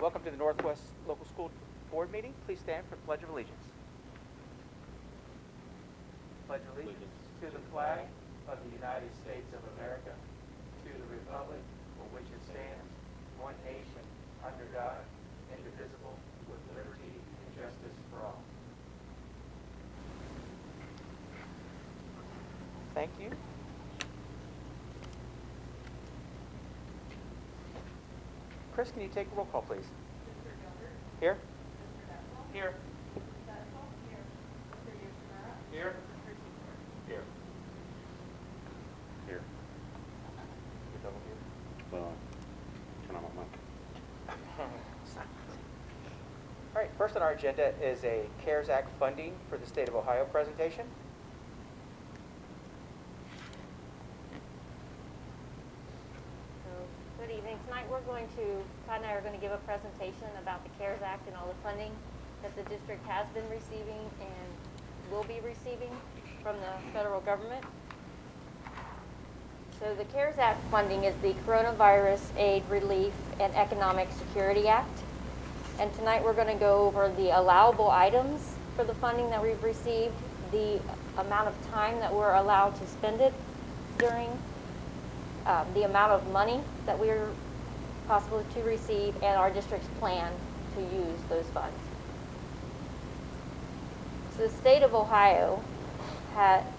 Welcome to the Northwest Local School Board meeting. Please stand for the Pledge of Allegiance. Pledge allegiance to the flag of the United States of America, to the republic for which it stands, one nation, under God, indivisible, with liberty and justice for all. Thank you. Chris, can you take a roll call, please? Here. Here. Here. Here. Here. Well, turn on my mic. All right, first on our agenda is a CARES Act funding for the state of Ohio presentation. Good evening. Tonight Todd and I are going to give a presentation about the CARES Act and all the funding that the district has been receiving and will be receiving from the federal government. So the CARES Act funding is the Coronavirus Aid, Relief, and Economic Security Act. And tonight we're going to go over the allowable items for the funding that we've received, the amount of time that we're allowed to spend it during, the amount of money that we're possible to receive, and our district's plan to use those funds. So the state of Ohio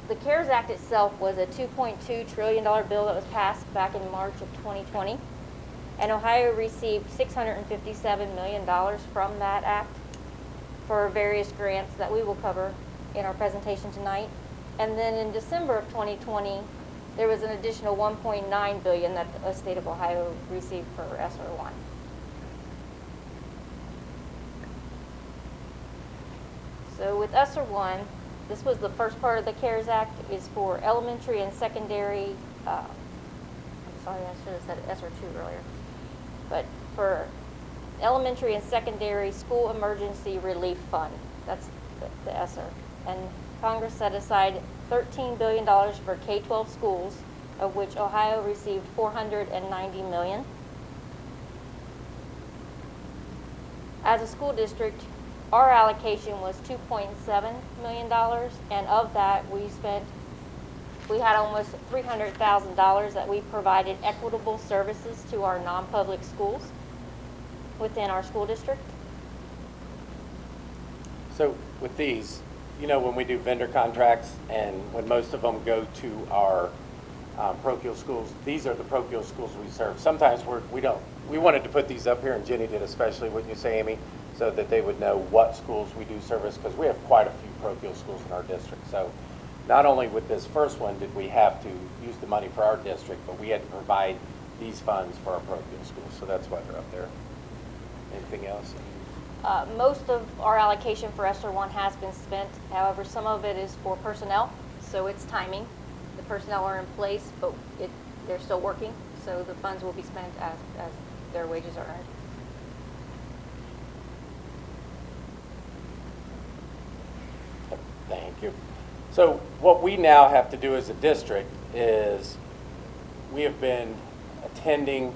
the CARES Act itself was a $2.2 trillion bill that was passed back in March of 2020. And Ohio received $657 million from that act for various grants that we will cover in our presentation tonight. And then in December of 2020, there was an additional $1.9 billion that the state of Ohio received for ESSER 1. So with ESSER 1, this was the first part of the CARES Act, is for elementary and secondary, I'm sorry, I should have said ESSER 2 earlier, but for elementary and secondary school emergency relief fund, that's the ESSER. And Congress set aside $13 billion for K-12 schools, of which Ohio received $490 million. As a school district, our allocation was $2.7 million, and of that we had almost $300,000 that we provided equitable services to our non-public schools within our school district. So with these, you know, when we do vendor contracts and when most of them go to our parochial schools, these are the parochial schools we serve. Sometimes we wanted to put these up here, and Jenny did especially, wouldn't you say, Amy, so that they would know what schools we do service, because we have quite a few parochial schools in our district. So not only with this first one did we have to use the money for our district, but we had to provide these funds for our parochial schools. So that's why they're up there. Anything else? Most of our allocation for ESSER 1 has been spent. However, some of it is for personnel, so it's timing. The personnel are in place, but they're still working, so the funds will be spent as their wages are earned. Thank you. So what we now have to do as a district is we have been attending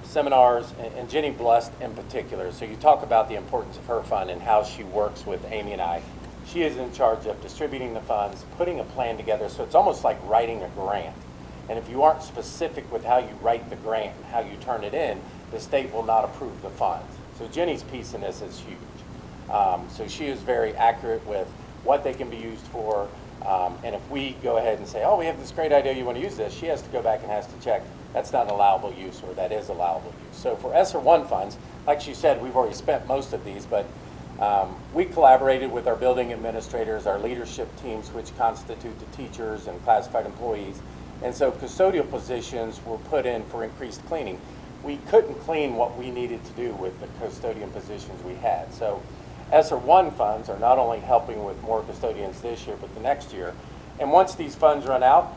seminars, and Jenny Blust in particular. So you talk about the importance of her fund and how she works with Amy and I. She is in charge of distributing the funds, putting a plan together, so it's almost like writing a grant. And if you aren't specific with how you write the grant and how you turn it in, the state will not approve the funds. So Jenny's piece in this is huge. So she is very accurate with what they can be used for, and if we go ahead and say, oh, we have this great idea, you want to use this, she has to go back and has to check that's not an allowable use or that is allowable use. So for ESSER 1 funds, like she said, we've already spent most of these, but we collaborated with our building administrators, our leadership teams, which constitute the teachers and classified employees, and so custodial positions were put in for increased cleaning. We couldn't clean what we needed to do with the custodian positions we had. So ESSER 1 funds are not only helping with more custodians this year, but the next year. And once these funds run out,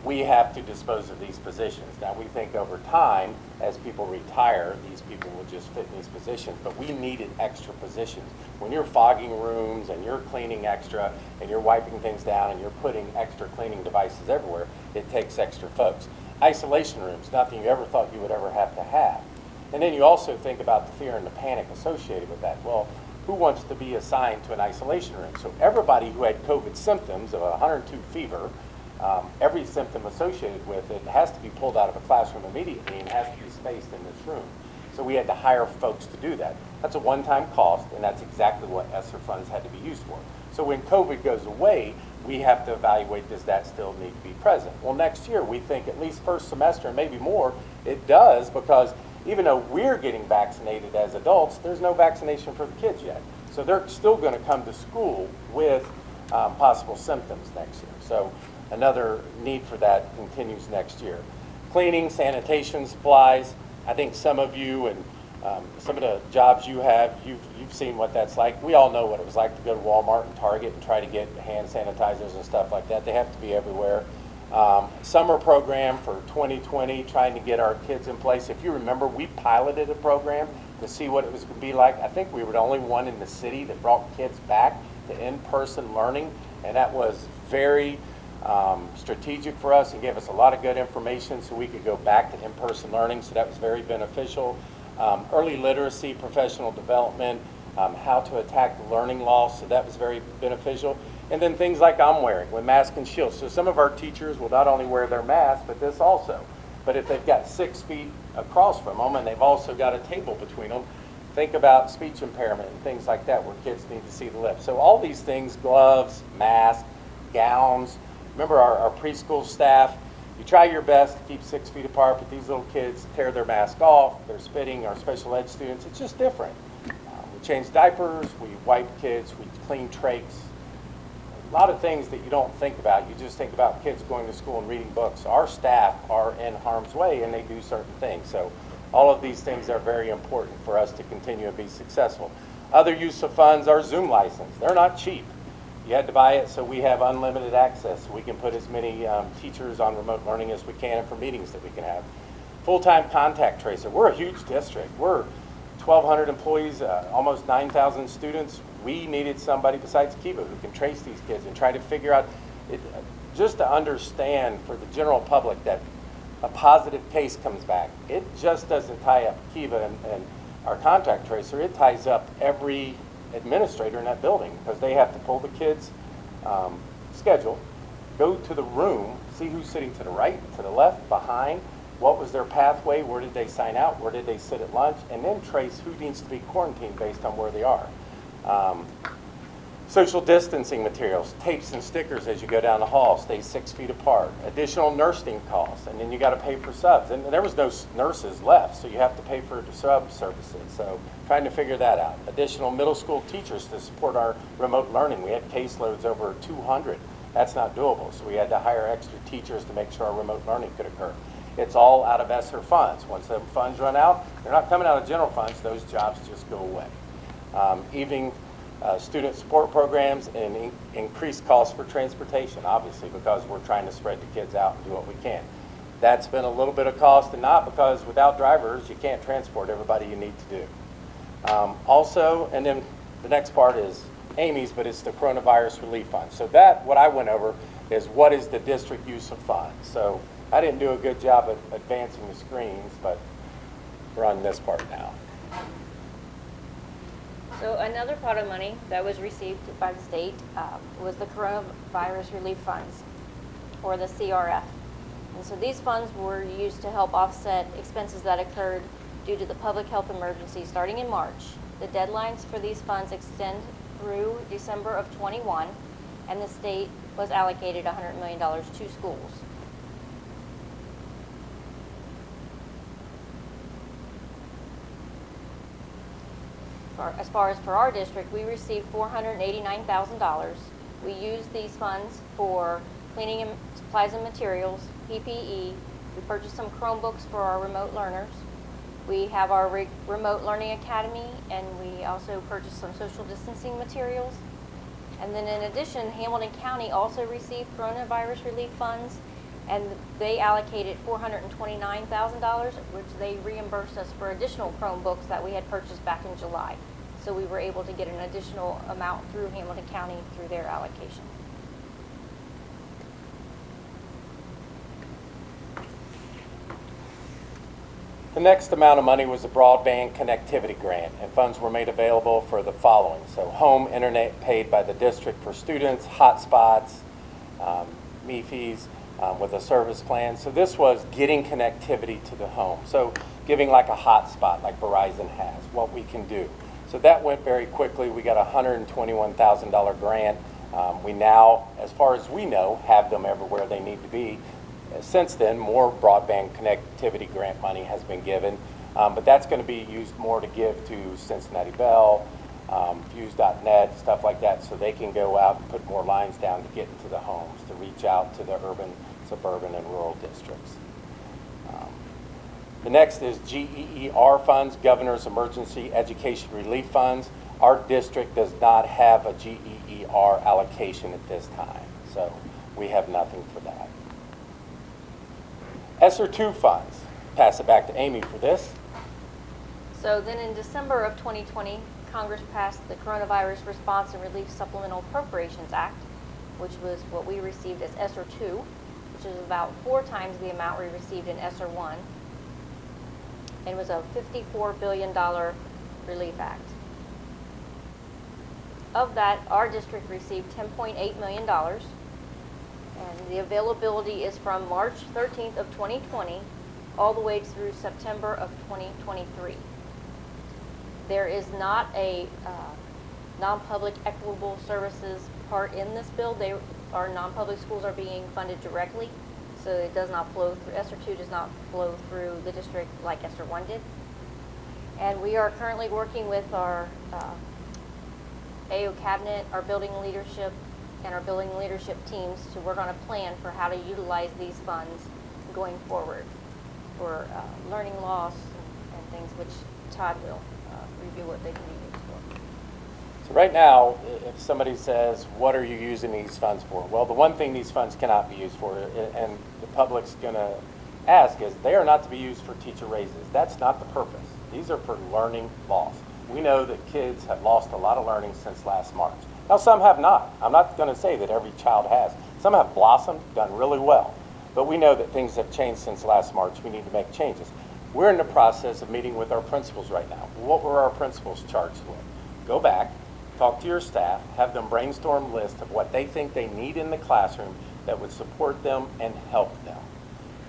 we have to dispose of these positions. Now, we think over time, as people retire, these people will just fit in these positions, but we needed extra positions. When you're fogging rooms and you're cleaning extra and you're wiping things down and you're putting extra cleaning devices everywhere, it takes extra folks. Isolation rooms, nothing you ever thought you would ever have to have. And then you also think about the fear and the panic associated with that. Well, who wants to be assigned to an isolation room? So everybody who had COVID symptoms of 102 fever, every symptom associated with it has to be pulled out of a classroom immediately and has to be spaced in this room. So we had to hire folks to do that. That's a one-time cost, and that's exactly what ESSER funds had to be used for. So when COVID goes away, we have to evaluate, does that still need to be present? Well, next year, we think at least first semester and maybe more, it does, because even though we're getting vaccinated as adults, there's no vaccination for the kids yet. So they're still going to come to school with possible symptoms next year. So another need for that continues next year. Cleaning, sanitation supplies. I think some of you and some of the jobs you have, you've seen what that's like. We all know what it was like to go to Walmart and Target and try to get hand sanitizers and stuff like that. They have to be everywhere. Summer program for 2020, trying to get our kids in place. If you remember, we piloted a program to see what it was going to be like. I think we were the only one in the city that brought kids back to in-person learning, and that was very strategic for us and gave us a lot of good information so we could go back to in-person learning, so that was very beneficial. Early literacy, professional development, how to attack the learning loss, so that was very beneficial. And then things like I'm wearing with mask and shield. So some of our teachers will not only wear their mask, but this also. But if they've got 6 feet across from them and they've also got a table between them, think about speech impairment and things like that where kids need to see the lips. So all these things, gloves, masks, gowns. Remember our preschool staff, you try your best to keep 6 feet apart, but these little kids tear their mask off, they're spitting. Our special ed students, it's just different. We change diapers, we wipe kids, we clean trachs. A lot of things that you don't think about. You just think about kids going to school and reading books. Our staff are in harm's way and they do certain things. So all of these things are very important for us to continue to be successful. Other use of funds, our Zoom license. They're not cheap. You had to buy it so we have unlimited access. We can put as many teachers on remote learning as we can for meetings that we can have. Full-time contact tracer. We're a huge district. We're 1,200 employees, almost 9,000 students. We needed somebody besides Kiva who can trace these kids and try to figure out, just to understand for the general public that a positive case comes back. It just doesn't tie up Kiva and our contact tracer. It ties up every administrator in that building because they have to pull the kids' schedule, go to the room, see who's sitting to the right, to the left, behind, what was their pathway, where did they sign out, where did they sit at lunch, and then trace who needs to be quarantined based on where they are. Social distancing materials, tapes and stickers as you go down the hall, stay 6 feet apart. Additional nursing costs, and then you got to pay for subs. And there was no nurses left, so you have to pay for the sub services. So trying to figure that out. Additional middle school teachers to support our remote learning. We had caseloads over 200. That's not doable, so we had to hire extra teachers to make sure our remote learning could occur. It's all out of ESSER funds. Once the funds run out, they're not coming out of general funds. Those jobs just go away. Evening student support programs and increased costs for transportation, obviously, because we're trying to spread the kids out and do what we can. That's been a little bit of cost, and not because without drivers, you can't transport everybody you need to do. Also, and then the next part is Amy's, but it's the coronavirus relief fund. So that, what I went over, is what is the district use of funds. So I didn't do a good job at advancing the screens, but we're on this part now. So another pot of money that was received by the state was the coronavirus relief funds, or the CRF. And so these funds were used to help offset expenses that occurred due to the public health emergency starting in March. The deadlines for these funds extend through December of 21, and the state was allocated $100 million to schools. As far as for our district, we received $489,000. We used these funds for cleaning and supplies and materials, PPE. We purchased some Chromebooks for our remote learners. We have our remote learning academy, and we also purchased some social distancing materials. And then in addition, Hamilton County also received coronavirus relief funds, and they allocated $429,000, which they reimbursed us for additional Chromebooks that we had purchased back in July. So we were able to get an additional amount through Hamilton County through their allocation. The next amount of money was a broadband connectivity grant, and funds were made available for the following. So home internet paid by the district for students, hotspots, MIFIs with a service plan. So this was getting connectivity to the home. So giving like a hotspot like Verizon has, what we can do. So that went very quickly. We got a $121,000 grant. We now, as far as we know, have them everywhere they need to be. Since then, more broadband connectivity grant money has been given, but that's going to be used more to give to Cincinnati Bell, Fuse.net, stuff like that, so they can go out and put more lines down to get into the homes, to reach out to the urban, suburban, and rural districts. The next is GEER funds, Governor's Emergency Education Relief Funds. Our district does not have a GEER allocation at this time, so we have nothing for that. ESSER 2 funds. Pass it back to Amy for this. So then in December of 2020, Congress passed the Coronavirus Response and Relief Supplemental Appropriations Act, which was what we received as ESSER 2, which is about 4 times the amount we received in ESSER 1, and was a $54 billion relief act. Of that, our district received $10.8 million, and the availability is from March 13th of 2020 all the way through September of 2023. There is not a non-public equitable services part in this bill. Our non-public schools are being funded directly, so it does not flow through. ESSER 2 does not flow through the district like ESSER 1 did. And we are currently working with our AO cabinet, our building leadership, and our building leadership teams to work on a plan for how to utilize these funds going forward for learning loss and things, which Todd will review what they can be used for. So right now, if somebody says, what are you using these funds for? Well, the one thing these funds cannot be used for, and the public's going to ask, is they are not to be used for teacher raises. That's not the purpose. These are for learning loss. We know that kids have lost a lot of learning since last March. Now, some have not. I'm not going to say that every child has. Some have blossomed, done really well. But we know that things have changed since last March. We need to make changes. We're in the process of meeting with our principals right now. What were our principals charged with? Go back, talk to your staff, have them brainstorm a list of what they think they need in the classroom that would support them and help them.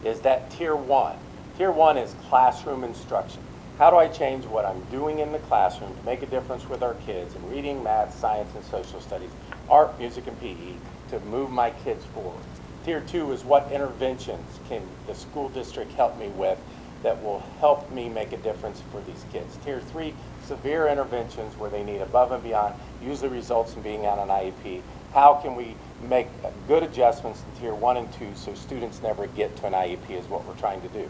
Is that tier 1? Tier 1 is classroom instruction. How do I change what I'm doing in the classroom to make a difference with our kids in reading, math, science, and social studies, art, music, and PE to move my kids forward? Tier 2 is what interventions can the school district help me with that will help me make a difference for these kids. Tier 3, severe interventions where they need above and beyond, usually results in being on an IEP. How can we make good adjustments in tier 1 and 2 so students never get to an IEP is what we're trying to do.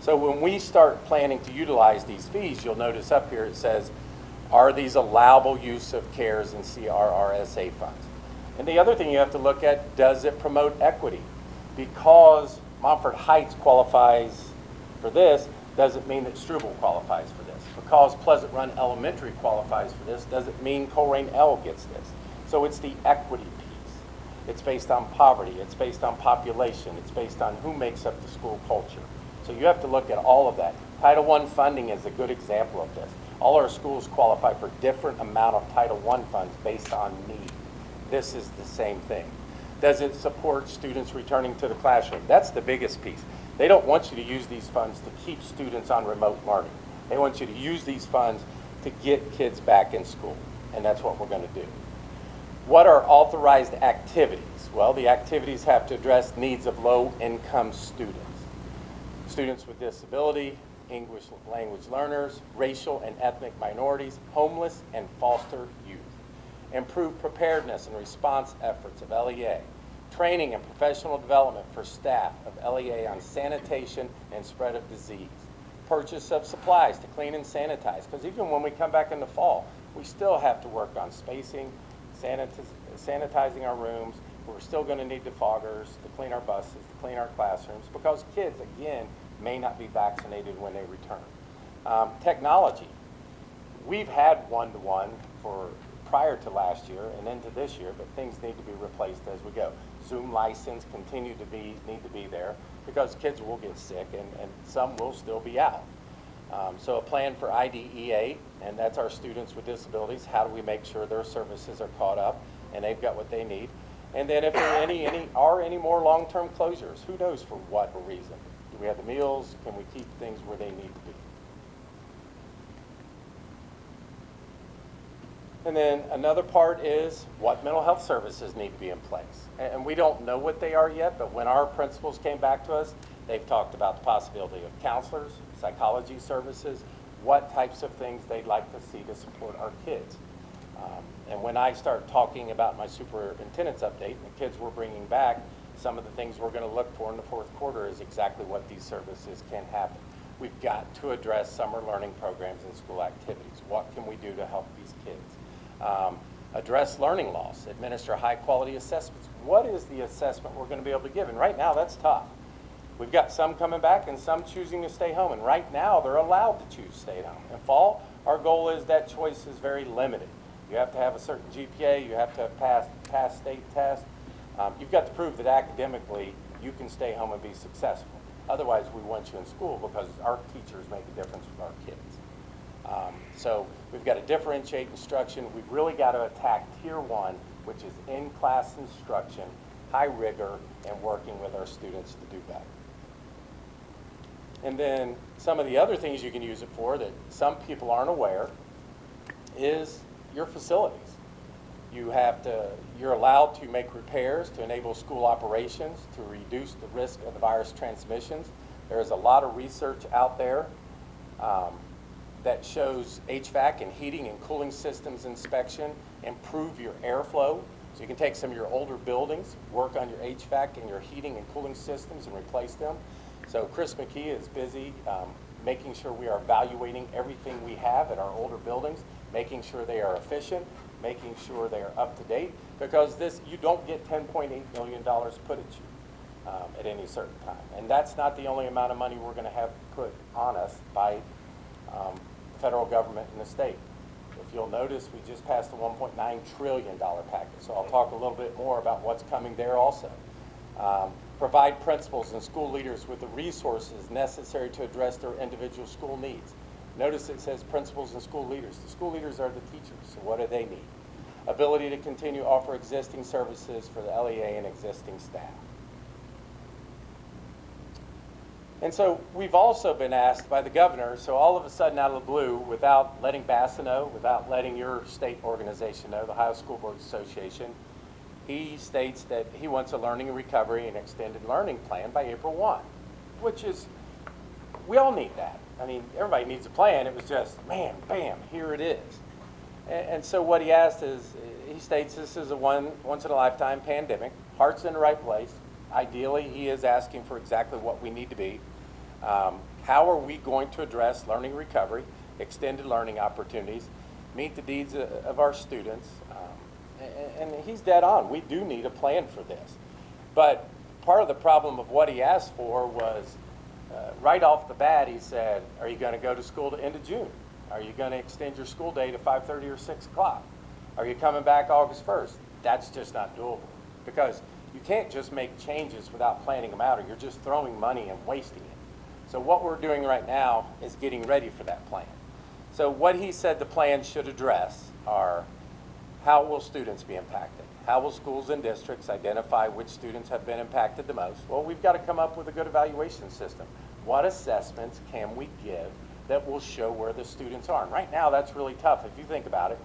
So when we start planning to utilize these fees, you'll notice up here it says, are these allowable use of CARES and CRRSA funds? And the other thing you have to look at, does it promote equity? Because Montford Heights qualifies for this, doesn't mean that Struble qualifies for this. Because Pleasant Run Elementary qualifies for this, doesn't mean Colerain L gets this. So it's the equity piece. It's based on poverty, it's based on population, it's based on who makes up the school culture. So you have to look at all of that. Title I funding is a good example of this. All our schools qualify for different amount of Title I funds based on need. This is the same thing. Does it support students returning to the classroom? That's the biggest piece. They don't want you to use these funds to keep students on remote learning. They want you to use these funds to get kids back in school, and that's what we're going to do. What are authorized activities? Well, the activities have to address needs of low-income students. Students with disability, English language learners, racial and ethnic minorities, homeless and foster youth. Improve preparedness and response efforts of LEA. Training and professional development for staff of LEA on sanitation and spread of disease. Purchase of supplies to clean and sanitize, because even when we come back in the fall, we still have to work on spacing, sanitizing our rooms. We're still going to need defoggers to clean our buses, to clean our classrooms, because kids, again, may not be vaccinated when they return. Technology. We've had one-to-one for prior to last year and into this year, but things need to be replaced as we go. Zoom license need to be there because kids will get sick and some will still be out. So a plan for IDEA, and that's our students with disabilities. How do we make sure their services are caught up and they've got what they need? And then if there are any more long-term closures, who knows for what reason? Do we have the meals? Can we keep things where they need to be? And then another part is what mental health services need to be in place. And we don't know what they are yet, but when our principals came back to us, they've talked about the possibility of counselors, psychology services, what types of things they'd like to see to support our kids. And when I start talking about my superintendent's update, the kids we're bringing back, some of the things we're going to look for in the fourth quarter is exactly what these services can happen. We've got to address summer learning programs and school activities. What can we do to help these kids? Address learning loss, administer high-quality assessments. What is the assessment we're going to be able to give? And right now, that's tough. We've got some coming back and some choosing to stay home. And right now, they're allowed to choose to stay at home. In fall, our goal is that choice is very limited. You have to have a certain GPA. You have to have passed state tests. You've got to prove that academically you can stay home and be successful. Otherwise, we want you in school because our teachers make a difference with our kids. So we've got to differentiate instruction. We've really got to attack Tier 1, which is in-class instruction, high rigor, and working with our students to do better. And then some of the other things you can use it for that some people aren't aware is your facilities. You're allowed to make repairs to enable school operations to reduce the risk of the virus transmissions. There is a lot of research out there that shows HVAC and heating and cooling systems inspection improve your airflow. So you can take some of your older buildings, work on your HVAC and your heating and cooling systems and replace them. So Chris McKee is busy making sure we are evaluating everything we have at our older buildings, making sure they are efficient, making sure they are up to date, because you don't get $10.8 million put at you at any certain time. And that's not the only amount of money we're going to have put on us by the federal government and the state. If you'll notice, we just passed a $1.9 trillion package. So I'll talk a little bit more about what's coming there also. Provide principals and school leaders with the resources necessary to address their individual school needs. Notice it says principals and school leaders. The school leaders are the teachers, so what do they need? Ability to continue to offer existing services for the LEA and existing staff. And so we've also been asked by the governor, so all of a sudden out of the blue, without letting BASA know, without letting your state organization know, the Ohio School Boards Association, he states that he wants a learning and recovery and extended learning plan by April 1, which is, we all need that. I mean, everybody needs a plan. It was just, man, bam, here it is. And so what he asked is, he states this is a once-in-a-lifetime pandemic. Heart's in the right place. Ideally, he is asking for exactly what we need to be. How are we going to address learning recovery, extended learning opportunities, meet the needs of our students? And he's dead on. We do need a plan for this. But part of the problem of what he asked for was, right off the bat, he said, are you going to go to school to end of June? Are you going to extend your school day to 5:30 or 6 o'clock? Are you coming back August 1st? That's just not doable, because you can't just make changes without planning them out, or you're just throwing money and wasting it. So what we're doing right now is getting ready for that plan. So what he said the plan should address are, how will students be impacted? How will schools and districts identify which students have been impacted the most? Well, we've got to come up with a good evaluation system. What assessments can we give that will show where the students are? And right now, that's really tough. If you think about it,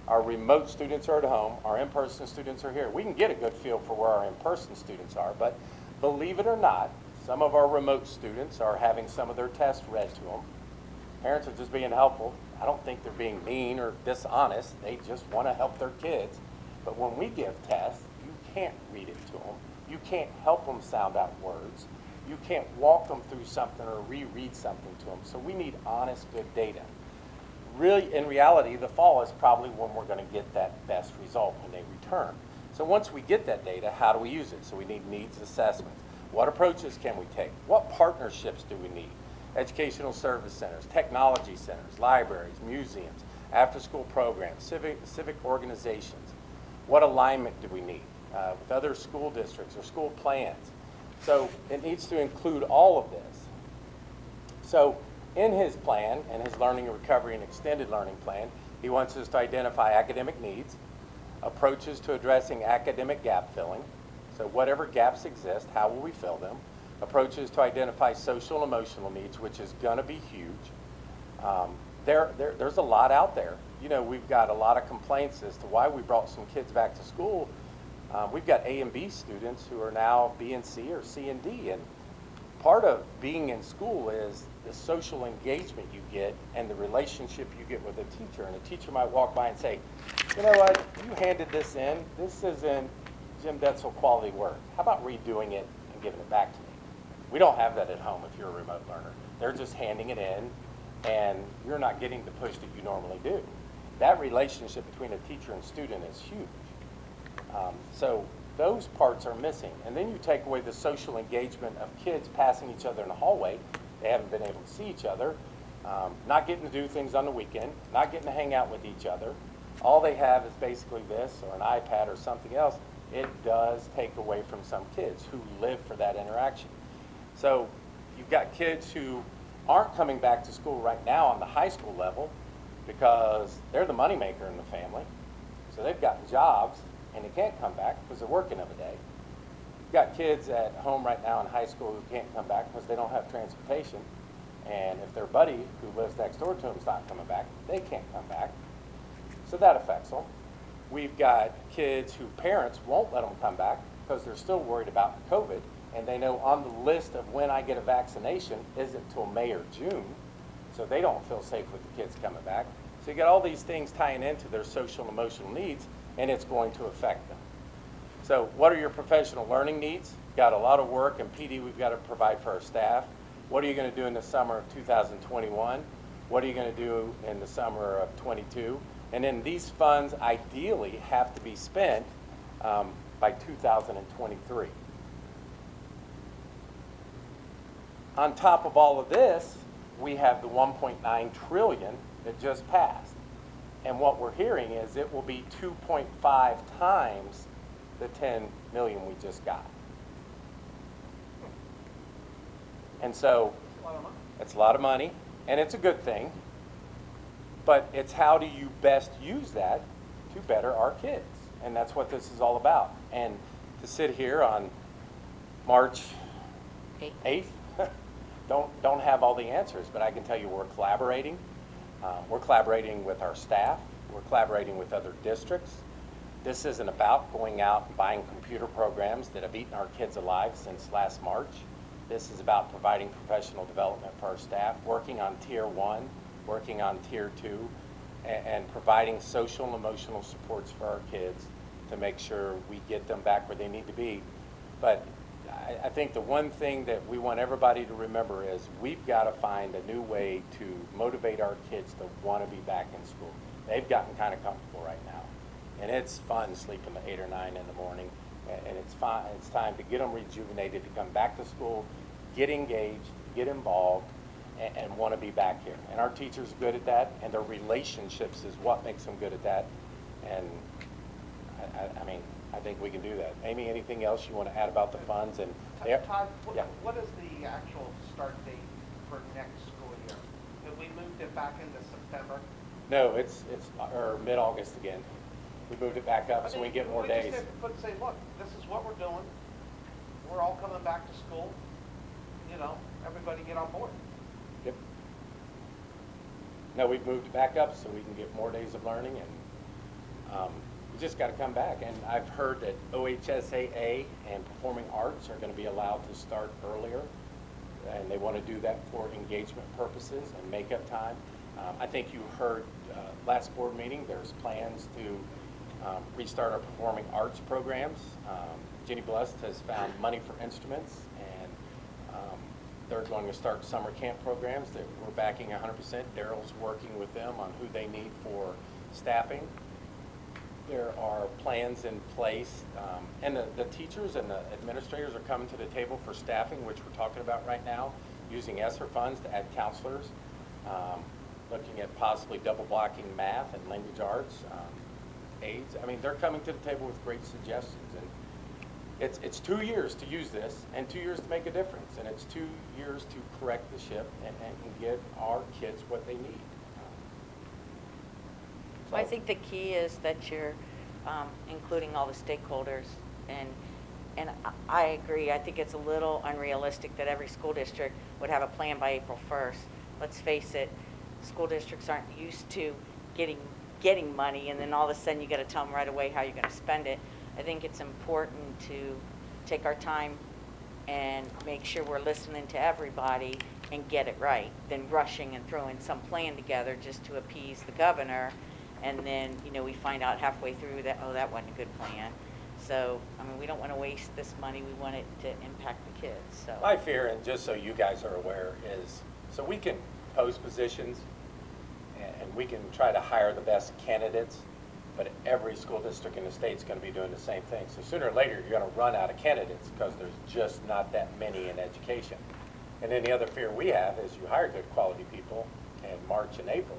our remote students are at home, our in-person students are here. We can get a good feel for where our in-person students are, but believe it or not, some of our remote students are having some of their tests read to them. Parents are just being helpful. I don't think they're being mean or dishonest. They just want to help their kids. But when we give tests, you can't read it to them. You can't help them sound out words. You can't walk them through something or reread something to them. So we need honest, good data. Really, in reality, the fall is probably when we're going to get that best result when they return. So once we get that data, how do we use it? So we need needs assessments. What approaches can we take? What partnerships do we need? Educational service centers, technology centers, libraries, museums, after-school programs, civic organizations. What alignment do we need with other school districts or school plans? So it needs to include all of this. So in his plan, and his learning and recovery and extended learning plan, he wants us to identify academic needs, approaches to addressing academic gap filling. So whatever gaps exist, how will we fill them? Approaches to identify social and emotional needs, which is going to be huge. There's a lot out there. You know, we've got a lot of complaints as to why we brought some kids back to school. We've got A and B students who are now B and C or C and D, and part of being in school is the social engagement you get and the relationship you get with a teacher. And a teacher might walk by and say, you know what, you handed this in. This isn't Jim Detzel quality work. How about redoing it and giving it back to me? We don't have that at home if you're a remote learner. They're just handing it in, and you're not getting the push that you normally do. That relationship between a teacher and student is huge. So those parts are missing. And then you take away the social engagement of kids passing each other in the hallway. They haven't been able to see each other, not getting to do things on the weekend, not getting to hang out with each other. All they have is basically this or an iPad or something else. It does take away from some kids who live for that interaction. So you've got kids who aren't coming back to school right now on the high school level because they're the moneymaker in the family. So they've gotten jobs and they can't come back because they're working every day. You've got kids at home right now in high school who can't come back because they don't have transportation. And if their buddy who lives next door to them is not coming back, they can't come back. So that affects them. We've got kids who parents won't let them come back because they're still worried about COVID. And they know on the list of when I get a vaccination isn't till May or June. So they don't feel safe with the kids coming back. So you got all these things tying into their social and emotional needs, and it's going to affect them. So what are your professional learning needs? Got a lot of work and PD we've got to provide for our staff. What are you going to do in the summer of 2021? What are you going to do in the summer of 22? And then these funds ideally have to be spent by 2023. On top of all of this, we have the 1.9 trillion that just passed. And what we're hearing is it will be 2.5 times the 10 million we just got. And so it's a lot of money, and it's a good thing, but it's how do you best use that to better our kids? And that's what this is all about. And to sit here on March 8th, don't have all the answers, but I can tell you we're collaborating. We're collaborating with our staff. We're collaborating with other districts. This isn't about going out and buying computer programs that have eaten our kids alive since last March. This is about providing professional development for our staff, working on Tier 1, working on Tier 2, and providing social and emotional supports for our kids to make sure we get them back where they need to be. But I think the one thing that we want everybody to remember is we've got to find a new way to motivate our kids to want to be back in school. They've gotten kind of comfortable right now. And it's fun sleeping at 8 or 9 in the morning. And it's fine. It's time to get them rejuvenated, to come back to school, get engaged, get involved, and want to be back here. And our teachers are good at that, and their relationships is what makes them good at that. And I mean, I think we can do that. Amy, anything else you want to add about the funds? And Todd, yeah. what is the actual start date for next school year? Have we moved it back into September? No, it's or mid-August again. We moved it back up so we can get more days. We just have to say, look, this is what we're doing. We're all coming back to school. You know, everybody get on board. Yep. No, we've moved it back up so we can get more days of learning, and we just got to come back. And I've heard that OHSAA and performing arts are going to be allowed to start earlier, and they want to do that for engagement purposes and make-up time. I think you heard last board meeting, there's plans to restart our performing arts programs. Jenny Blust has found money for instruments, and they're going to start summer camp programs that we're backing 100%. Daryl's working with them on who they need for staffing. There are plans in place, and the teachers and the administrators are coming to the table for staffing, which we're talking about right now, using ESSER funds to add counselors, looking at possibly double blocking math and language arts, aides. I mean, they're coming to the table with great suggestions, and it's 2 years to use this and 2 years to make a difference, and it's 2 years to correct the ship and get our kids what they need. So I think the key is that you're including all the stakeholders, and I agree. I think it's a little unrealistic that every school district would have a plan by April 1st. Let's face it, school districts aren't used to getting money, and then all of a sudden you got to tell them right away how you're going to spend it. I think it's important to take our time and make sure we're listening to everybody and get it right, than rushing and throwing some plan together just to appease the governor, and then, you know, we find out halfway through that, oh, that wasn't a good plan. So, I mean, we don't want to waste this money. We want it to impact the kids, so. My fear, and just so you guys are aware, is so we can post positions and we can try to hire the best candidates, but every school district in the state is going to be doing the same thing. So sooner or later, you're going to run out of candidates because there's just not that many in education. And then the other fear we have is you hire good quality people in March and April,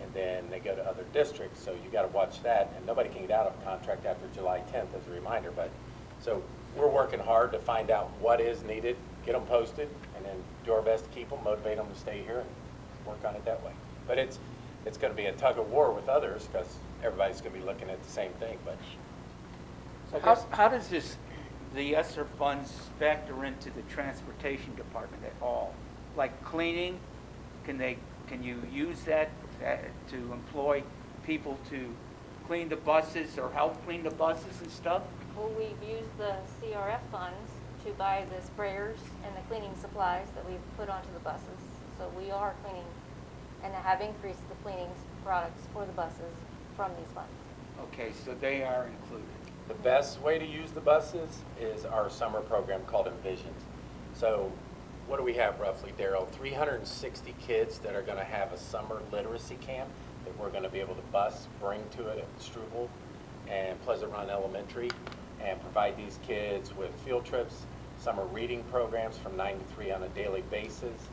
and then they go to other districts, so you got to watch that, and nobody can get out of a contract after July 10th as a reminder. But so we're working hard to find out what is needed, get them posted, and then do our best to keep them, motivate them to stay here, and work on it that way. But it's going to be a tug of war with others because everybody's going to be looking at the same thing. But So how does the ESSER funds factor into the transportation department at all? Like cleaning, can you use that to employ people to clean the buses or help clean the buses and stuff? Well, we've used the CRF funds to buy the sprayers and the cleaning supplies that we've put onto the buses. So we are cleaning and have increased the cleaning products for the buses from these funds. Okay, so they are included. the best way to use the buses is our summer program called Envisions. So what do we have roughly, Daryl? 360 kids that are going to have a summer literacy camp that we're going to be able to bring to it at Struble and Pleasant Run Elementary, and provide these kids with field trips, summer reading programs from 9 to 3 on a daily basis,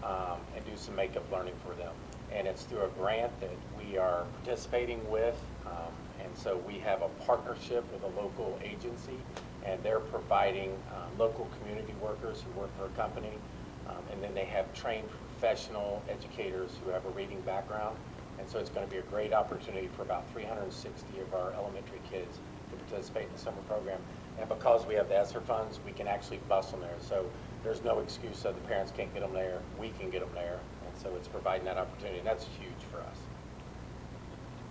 and do some makeup learning for them. And it's through a grant that we are participating with, and so we have a partnership with a local agency, and they're providing local community workers who work for a company, and then they have trained professional educators who have a reading background. And so it's going to be a great opportunity for about 360 of our elementary kids to participate in the summer program. And because we have the ESSER funds, we can actually bus them there. So there's no excuse that the parents can't get them there. We can get them there. And so it's providing that opportunity, and that's huge for us.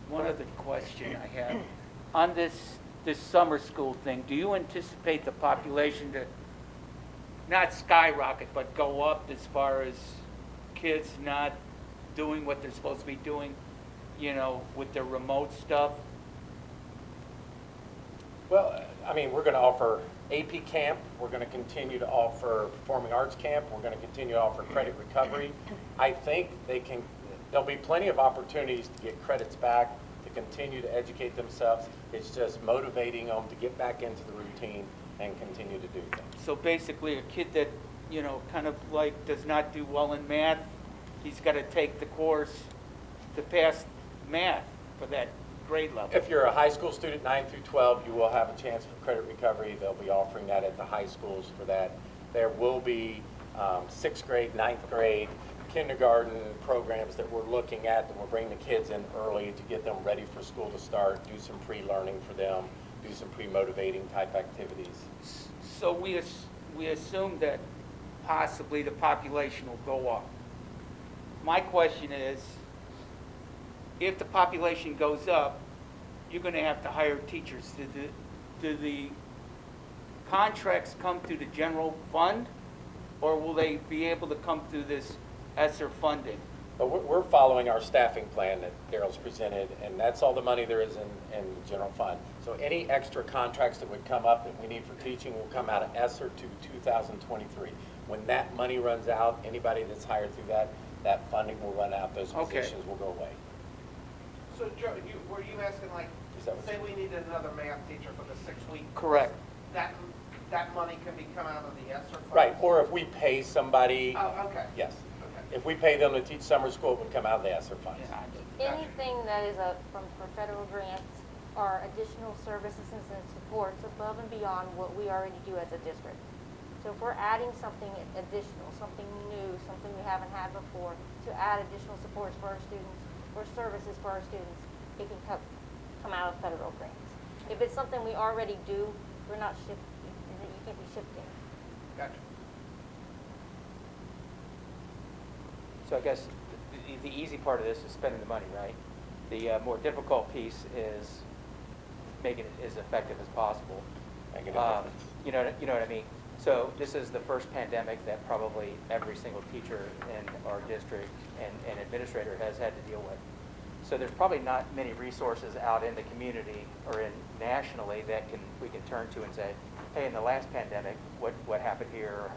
One other question I have. On this summer school thing, do you anticipate the population to not skyrocket, but go up as far as kids not doing what they're supposed to be doing, you know, with their remote stuff? Well, I mean, we're going to offer AP camp. We're going to continue to offer performing arts camp. We're going to continue to offer credit recovery. I think there'll be plenty of opportunities to get credits back, to continue to educate themselves. It's just motivating them to get back into the routine and continue to do things. So basically a kid that, you know, kind of like does not do well in math, he's got to take the course to pass math for that grade level. If you're a high school student, 9 through 12, you will have a chance for credit recovery. They'll be offering that at the high schools for that. There will be 6th grade, 9th grade, kindergarten programs that we're looking at, that we'll bring the kids in early to get them ready for school to start, do some pre-learning for them, do some pre-motivating type activities. So we assume that possibly the population will go up. My question is, if the population goes up, you're going to have to hire teachers. Do the contracts come through the general fund, or will they be able to come through this ESSER funding? But we're following our staffing plan that Daryl's presented, and that's all the money there is in the general fund. So any extra contracts that would come up that we need for teaching will come out of ESSER to 2023. When that money runs out, anybody that's hired through that funding will run out. Those positions will go away. So Joe, were you asking, like, Is that what say you- we needed another math teacher for the 6-week? Correct. That money can be come out of the ESSER fund? Right, or if we pay somebody, Oh, okay. yes. Okay. If we pay them to teach summer school, it would come out of the ESSER funds. Yeah, Anything that is for federal grants are additional services and supports above and beyond what we already do as a district. So if we're adding something additional, something new, something we haven't had before, to add additional supports for our students, or services for our students, it can come out of federal grants. If it's something we already do, we're not shifting, you can't be shifting. Gotcha. So I guess the easy part of this is spending the money, right? The more difficult piece is making it as effective as possible. Making it different. You know what I mean? So this is the first pandemic that probably every single teacher in our district and administrator has had to deal with. So there's probably not many resources out in the community or nationally that we can turn to and say, hey, in the last pandemic, what happened here?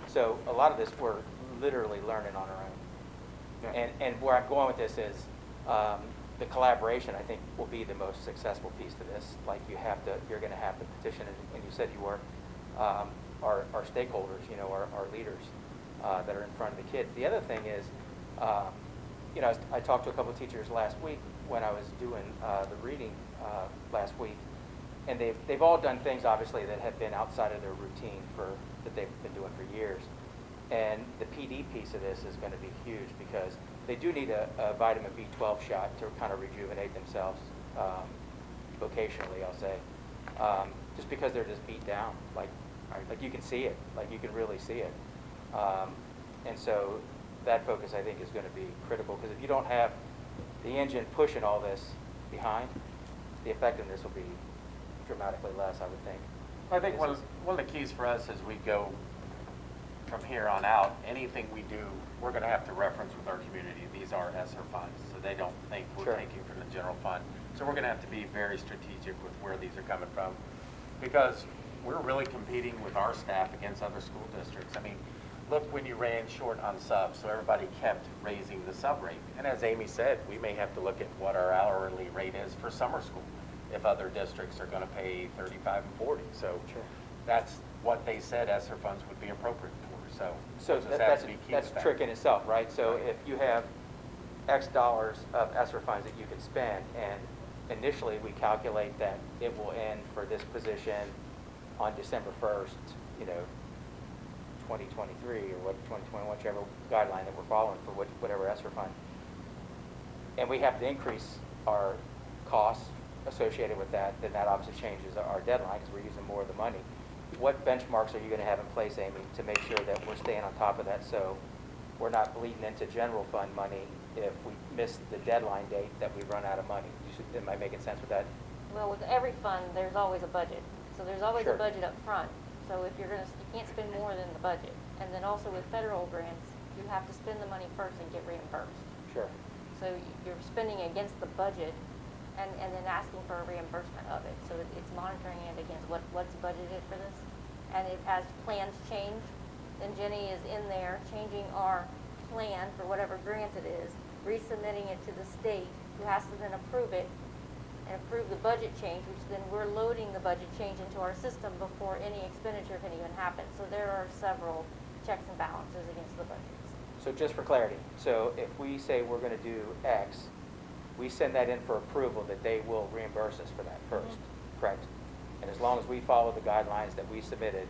So a lot of this we're literally learning on our own. Yeah. And where I'm going with this is the collaboration, I think, will be the most successful piece to this. Like you're going to have to petition, and you said you were, our stakeholders, our leaders that are in front of the kids. The other thing is, I talked to a couple of teachers last week when I was doing the reading last week, and they've all done things, obviously, that have been outside of their routine that they've been doing for years. And the PD piece of this is going to be huge because they do need a vitamin B12 shot to kind of rejuvenate themselves vocationally, I'll say, just because they're just beat down. Like you can see it, like you can really see it. And so that focus, I think, is going to be critical because if you don't have the engine pushing all this behind, the effectiveness will be dramatically less, I would think. I think one of the keys for us as we go from here on out, anything we do, we're going to have to reference with our community. These are ESSER funds, so they don't think we're Sure. taking from the general fund. So we're going to have to be very strategic with where these are coming from because we're really competing with our staff against other school districts. I mean, look when you ran short on subs, so everybody kept raising the sub rate. And as Amy said, we may have to look at what our hourly rate is for summer school if other districts are going to pay 35 and 40. So Sure. that's what they said ESSER funds would be appropriate for. So we'll just have that's to be key that's with that. trick in itself, right? So Right. if you have X dollars of ESSER funds that you can spend, and initially we calculate that it will end for this position on December 1st, 2023 or 2021, whichever guideline that we're following for whatever ESSER fund, and we have to increase our costs associated with that, then that obviously changes our deadline because we're using more of the money. What benchmarks are you going to have in place, Amy, to make sure that we're staying on top of that so we're not bleeding into general fund money if we miss the deadline date that we run out of money? Am I making sense with that? Well, with every fund, there's always a budget. So there's always Sure. a budget up front. So if you can't spend more than the budget. And then also with federal grants, you have to spend the money first and get reimbursed. Sure. So you're spending against the budget and then asking for a reimbursement of it. So it's monitoring it against what's budgeted for this. And as plans change, then Jenny is in there changing our plan for whatever grant it is, resubmitting it to the state, who has to then approve it and approve the budget change, which then we're loading the budget change into our system before any expenditure can even happen. So there are several checks and balances against the budgets. So just for clarity, so if we say we're going to do X, we send that in for approval that they will reimburse us for that first, correct? And as long as we follow the guidelines that we submitted,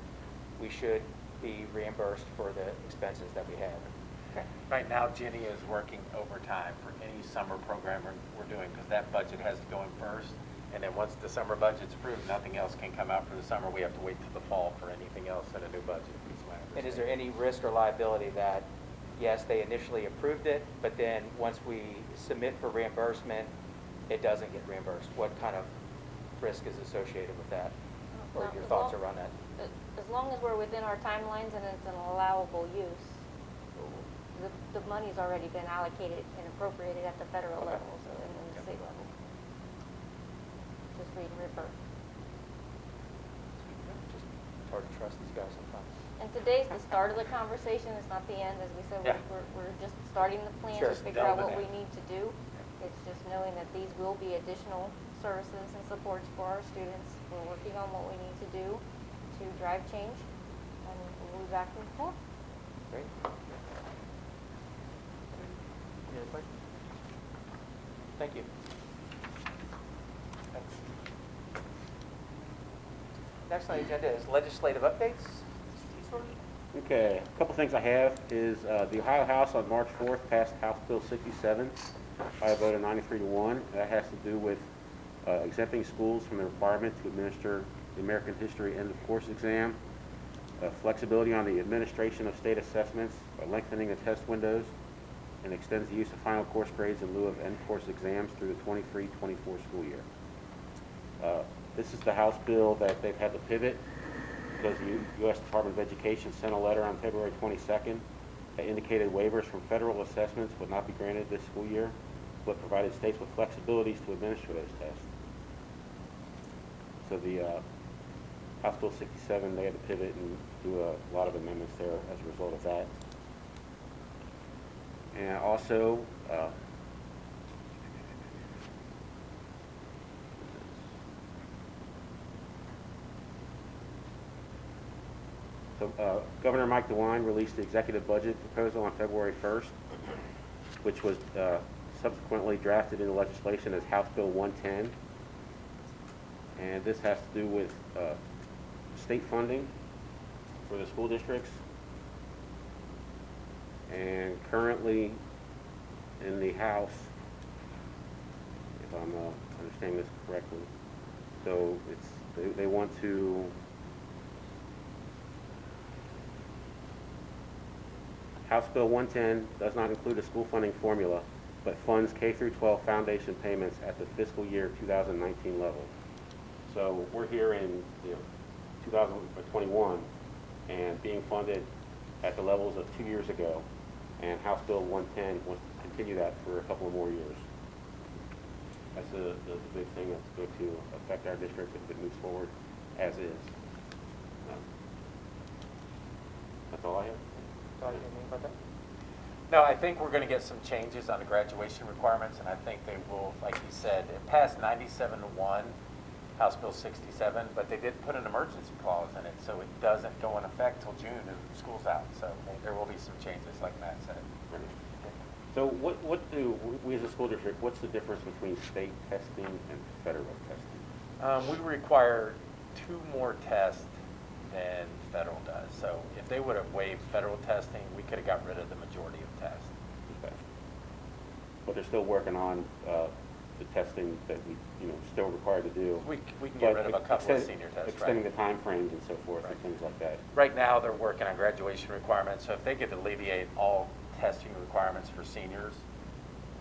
we should be reimbursed for the expenses that we have. Correct. Right now, Jenny is working overtime for any summer program we're doing because that budget has to go in first. And then once the summer budget's approved, nothing else can come out for the summer. We have to wait till the fall for anything else in a new budget. And is there any risk or liability that, yes, they initially approved it, but then once we submit for reimbursement, it doesn't get reimbursed? What kind of risk is associated with that? Or Well, your as thoughts long- around that? As long as we're within our timelines and it's an allowable use, the money's already been allocated and appropriated at the federal Okay. level, so and then the state level. Just read and refer. Just hard to trust these guys sometimes. And today's the start of the conversation, it's not the end, as we said, Yeah. we're just starting the plan Sure. to figure out Delving what we in. need to do. It's just knowing that these will be additional services and supports for our students. We're working on what we need to do to drive change, and we'll be back in forth. Great. Any other questions? Thank you. Thanks. Next on the agenda is legislative updates. Mr. Teesdorf? Okay, a couple things I have is the Ohio House on March 4th passed House Bill 67 by a vote of 93-1. That has to do with exempting schools from the requirement to administer the American History End of Course exam, flexibility on the administration of state assessments, lengthening the test windows, and extends the use of final course grades in lieu of end course exams through the 23-24 school year. This is the House bill that they've had to pivot because the U.S. Department of Education sent a letter on February 22nd that indicated waivers from federal assessments would not be granted this school year, but provided states with flexibilities to administer those tests. So the House Bill 67, they had to pivot and do a lot of amendments there as a result of that. And also, Governor Mike DeWine released the executive budget proposal on February 1st, which was subsequently drafted into legislation as House Bill 110. And this has to do with state funding for the school districts. And currently in the House, if I'm understanding this correctly, so they want to House Bill 110 does not include a school funding formula, but funds K through 12 foundation payments at the fiscal year 2019 level. So we're here in 2021 and being funded at the levels of 2 years ago, and House Bill 110 wants to continue that for a couple of more years. That's the big thing that's going to affect our district if it moves forward as is. That's all I have. Anything about that? No, I think we're going to get some changes on the graduation requirements, and I think they will, like you said, it passed 97-1, House Bill 67, but they did put an emergency clause in it, so it doesn't go in effect till June if school's out. So there will be some changes, like Matt said. So what do we as a school district, what's the difference between state testing and federal testing? We require 2 more tests than federal does. So if they would have waived federal testing, we could have got rid of the majority of tests. Okay. But they're still working on the testing that we, still required to do. We can get rid of a couple of senior tests, extending right? the time frames and so forth Right. and things like that. Right now, they're working on graduation requirements, so if they could alleviate all testing requirements for seniors,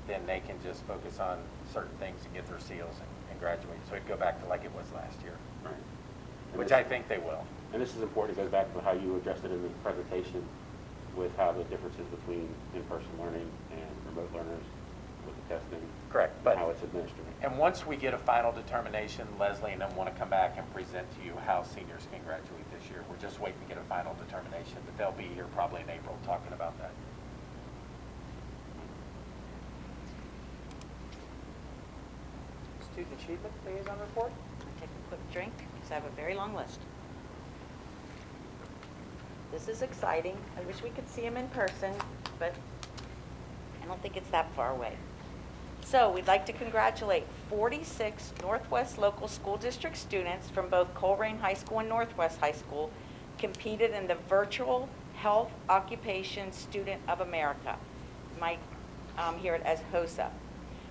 then they can just focus on certain things and get their seals and graduate. So it'd go back to like it was last year, Right. And which this- I think they will. And this is important, it goes back to how you addressed it in the presentation with how the differences between in-person learning and remote learners with the testing. Correct, and but- how it's administered. And once we get a final determination, Leslie and them want to come back and present to you how seniors can graduate this year. We're just waiting to get a final determination, but they'll be here probably in April talking about that. Student Achievement Liaison Report. Take a quick drink, because I have a very long list. This is exciting. I wish we could see him in person, but I don't think it's that far away. So we'd like to congratulate 46 Northwest Local School District students from both Colerain High School and Northwest High School competed in the Virtual Health Occupation Student of America, might hear it as HOSA,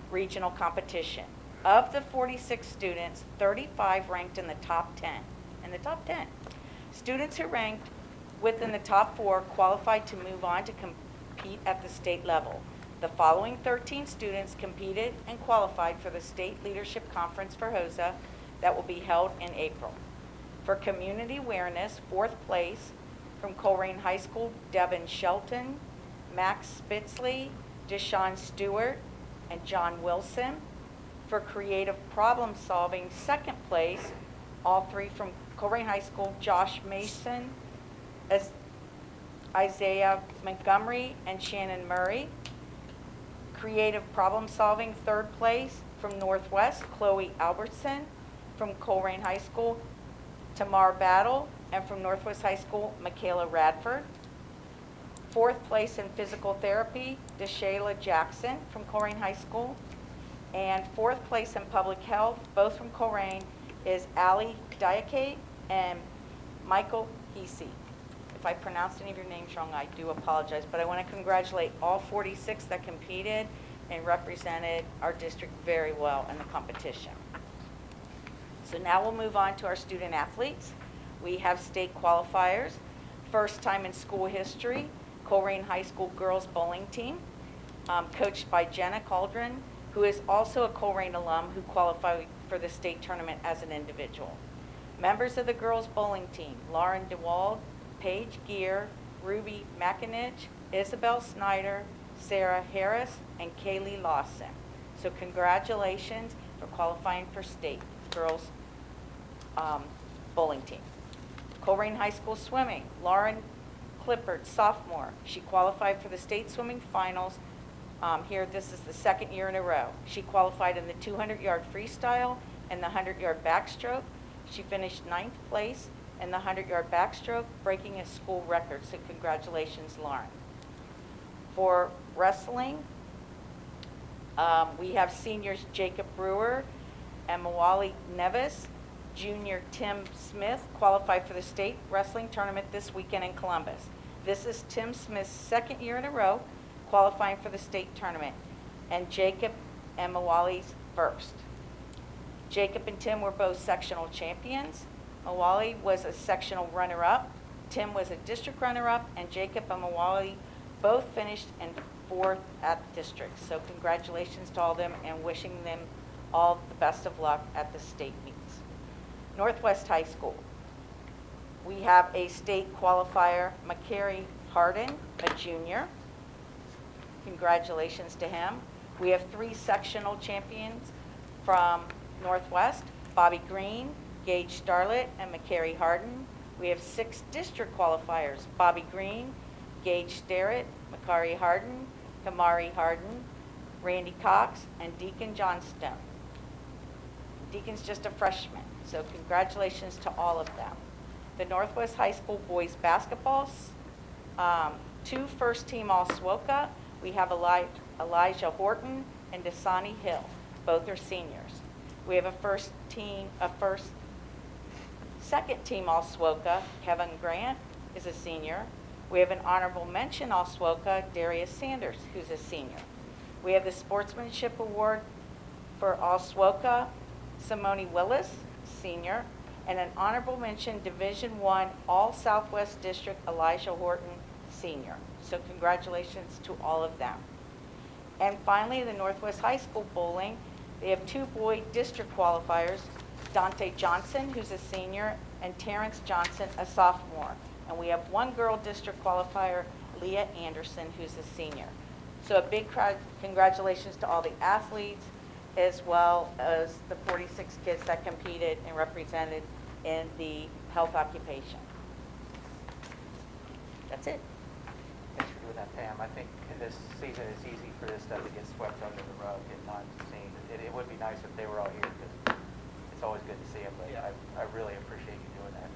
regional competition. Of the 46 students, 35 ranked in the top 10. In the top 10. Students who ranked within the top 4 qualified to move on to compete at the state level. The following 13 students competed and qualified for the State Leadership Conference for HOSA that will be held in April. For community awareness, 4th place from Colerain High School, Devin Shelton, Max Spitzley, Deshaun Stewart, and John Wilson. For creative problem solving, 2nd place, all 3 from Colerain High School, Josh Mason, Isaiah Montgomery, and Shannon Murray. Creative problem solving, 3rd place from Northwest, Chloe Albertson. From Colerain High School, Tamar Battle, and from Northwest High School, Michaela Radford. 4th place in physical therapy, DeShayla Jackson from Colerain High School. And 4th place in public health, both from Colerain, is Allie Diakate and Michael Heesey. If I pronounced any of your names wrong, I do apologize, but I want to congratulate all 46 that competed and represented our district very well in the competition. So now we'll move on to our student athletes. We have state qualifiers. First time in school history, Colerain High School girls bowling team, coached by Jenna Cauldron, who is also a Colerain alum who qualified for the state tournament as an individual. Members of the girls bowling team, Lauren DeWald, Paige Gear, Ruby McInich, Isabel Snyder, Sarah Harris, and Kaylee Lawson. So congratulations for qualifying for state girls bowling team. Colerain High School swimming, Lauren Clifford, sophomore. She qualified for the state swimming finals. Here, this is the second year in a row. She qualified in the 200-yard freestyle and the 100-yard backstroke. She finished 9th place in the 100-yard backstroke, breaking a school record. So congratulations, Lauren. For wrestling, we have seniors Jacob Brewer and Mawali Nevis. Junior Tim Smith qualified for the state wrestling tournament this weekend in Columbus. This is Tim Smith's second year in a row qualifying for the state tournament, and Jacob and Mawali's first. Jacob and Tim were both sectional champions. Mawali was a sectional runner-up. Tim was a district runner-up, and Jacob and Mawali both finished in 4th at district. So congratulations to all of them and wishing them all the best of luck at the state meets. Northwest High School. We have a state qualifier, McCary Harden, a junior. Congratulations to him. We have 3 sectional champions from Northwest, Bobby Green, Gage Starlett, and McCary Harden. We have 6 district qualifiers, Bobby Green, Gage Starrett, McCary Harden, Kamari Harden, Randy Cox, and Deacon Johnstone. Deacon's just a freshman, so congratulations to all of them. The Northwest High School boys basketball, 2 first-team All-SWOCA. We have Elijah Horton and Dasani Hill. Both are seniors. We have second-team All-SWOCA. Kevin Grant is a senior. We have an honorable mention All-SWOCA, Darius Sanders, who's a senior. We have the Sportsmanship Award for All-SWOCA, Simone Willis, senior, and an honorable mention Division I All-Southwest District Elijah Horton, senior. So congratulations to all of them. And finally, the Northwest High School bowling, they have 2 boy district qualifiers, Dante Johnson, who's a senior, and Terrence Johnson, a sophomore. And we have 1 girl district qualifier, Leah Anderson, who's a senior. So a big congratulations to all the athletes, as well as the 46 kids that competed and represented in the health occupation. That's it. Thanks for doing that, Pam. I think in this season, it's easy for this stuff to get swept under the rug at times, it seems. It would be nice if they were all here, because it's always good to see them, but Yeah. I really appreciate you doing that.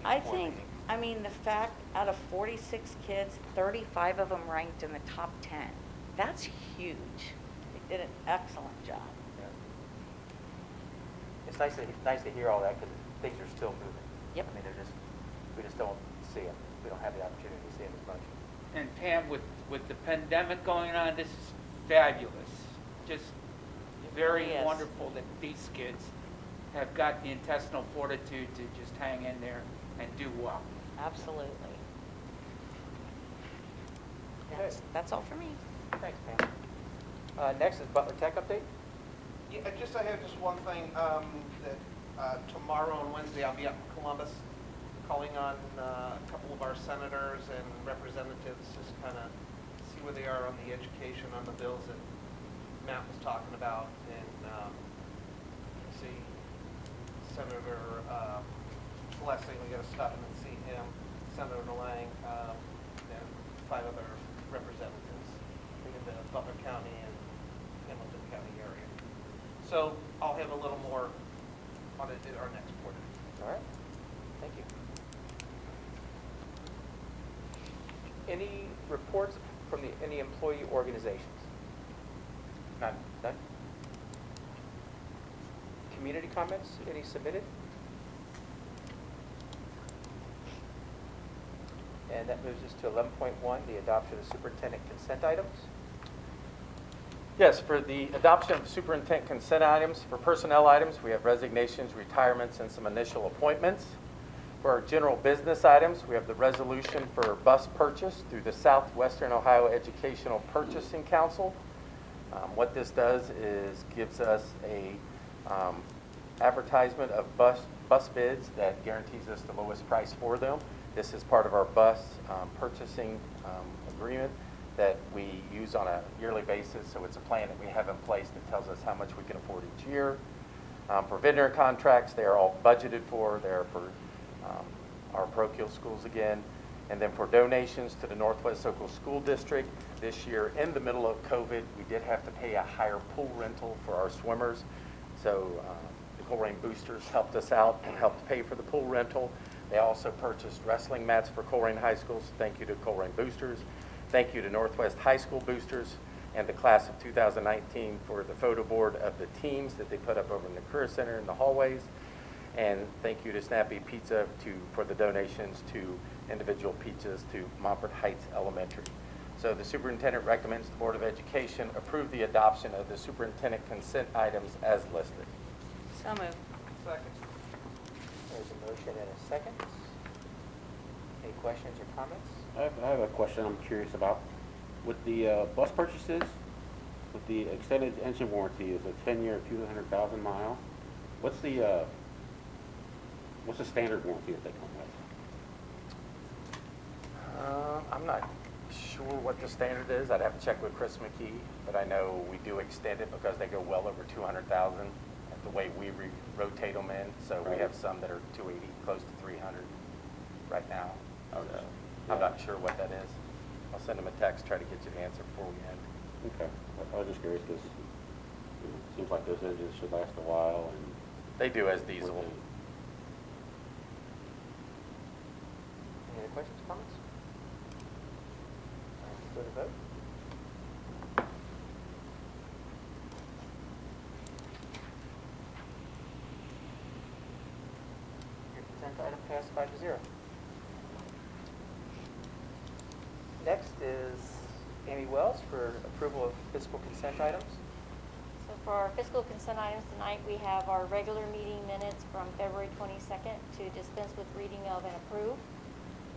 I think, I mean, the fact out of 46 kids, 35 of them ranked in the top 10. That's huge. They did an excellent job. Yeah. It's nice to hear all that, because things are still moving. Yep. I mean, we just don't see them. We don't have the opportunity to see them as much. And Pam, with the pandemic going on, this is fabulous. Just very really is. wonderful that these kids have got the intestinal fortitude to just hang in there and do well. Absolutely. That's all for me. Thanks, Pam. Next is Butler Tech update. Yeah, I have just one thing, that tomorrow and Wednesday, I'll be up in Columbus, calling on a couple of our senators and representatives, just kind of see where they are on the education, on the bills that Matt was talking about, and see Senator Blessing, we got to stop in and see him, Senator Lang, and 5 other representatives in the Butler County and Hamilton County area. So I'll have a little more on it at our next board meeting. All right. Thank you. Any reports from any employee organizations? None. Community comments, any submitted? And that moves us to 11.1, the adoption of superintendent consent items. Yes, for the adoption of superintendent consent items, for personnel items, we have resignations, retirements, and some initial appointments. For our general business items, we have the resolution for bus purchase through the Southwestern Ohio Educational Purchasing Council. What this does is gives us a advertisement of bus bids that guarantees us the lowest price for them. This is part of our bus purchasing agreement that we use on a yearly basis, so it's a plan that we have in place that tells us how much we can afford each year. For vendor contracts, they are all budgeted for. They're for our parochial schools again. And then for donations to the Northwest Local School District, this year, in the middle of COVID, we did have to pay a higher pool rental for our swimmers. So the Colerain Boosters helped us out and helped pay for the pool rental. They also purchased wrestling mats for Colerain High School, so thank you to Colerain Boosters. Thank you to Northwest High School Boosters and the class of 2019 for the photo board of the teams that they put up over in the Career Center in the hallways. And thank you to Snappy Pizza for the donations to individual pizzas to Montford Heights Elementary. So the superintendent recommends the Board of Education approve the adoption of the superintendent consent items as listed. So moved. Second. There's a motion and a second. Any questions or comments? I have a question I'm curious about. With the bus purchases, with the extended engine warranty is a 10-year, 200,000 mile. What's the standard warranty that they come with? I'm not sure what the standard is. I'd have to check with Chris McKee, but I know we do extend it because they go well over 200,000 at the way we rotate them in. So we Right. have some that are 280, close to 300 right now. Okay. So Yeah. I'm not sure what that is. I'll send them a text, try to get you the answer before we end. Okay. I was just curious because it seems like those engines should last a while. And They do as diesel. Any other questions, comments? All right, go to vote. Your consent item passed 5-0. Next is Amy Wells for approval of fiscal consent items. So for our fiscal consent items tonight, we have our regular meeting minutes from February 22nd to dispense with reading of and approve.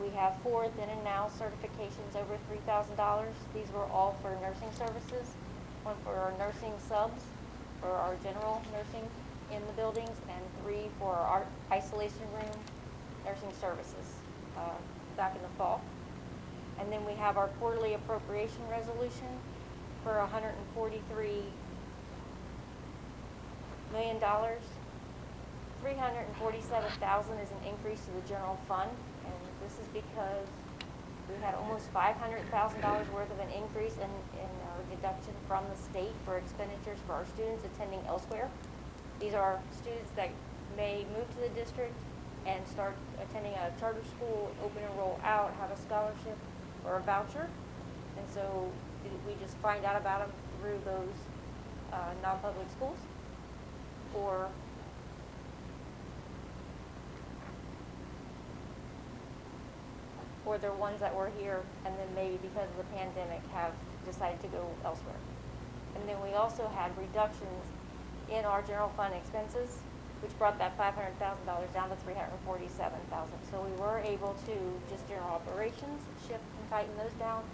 We have 4 then and now certifications over $3,000. These were all for nursing services, one for our nursing subs, for our general nursing in the buildings, and 3 for our isolation room nursing services back in the fall. And then we have our quarterly appropriation resolution for $143 million. $347,000 is an increase to the general fund, and this is because we had almost $500,000 worth of an increase in our deduction from the state for expenditures for our students attending elsewhere. These are students that may move to the district and start attending a charter school, open enroll out, have a scholarship or a voucher, and so we just find out about them through those non-public schools, or they're ones that were here and then maybe because of the pandemic have decided to go elsewhere. And then we also had reductions in our general fund expenses, which brought that $500,000 down to $347,000. So we were able to just general operations shift and tighten those down.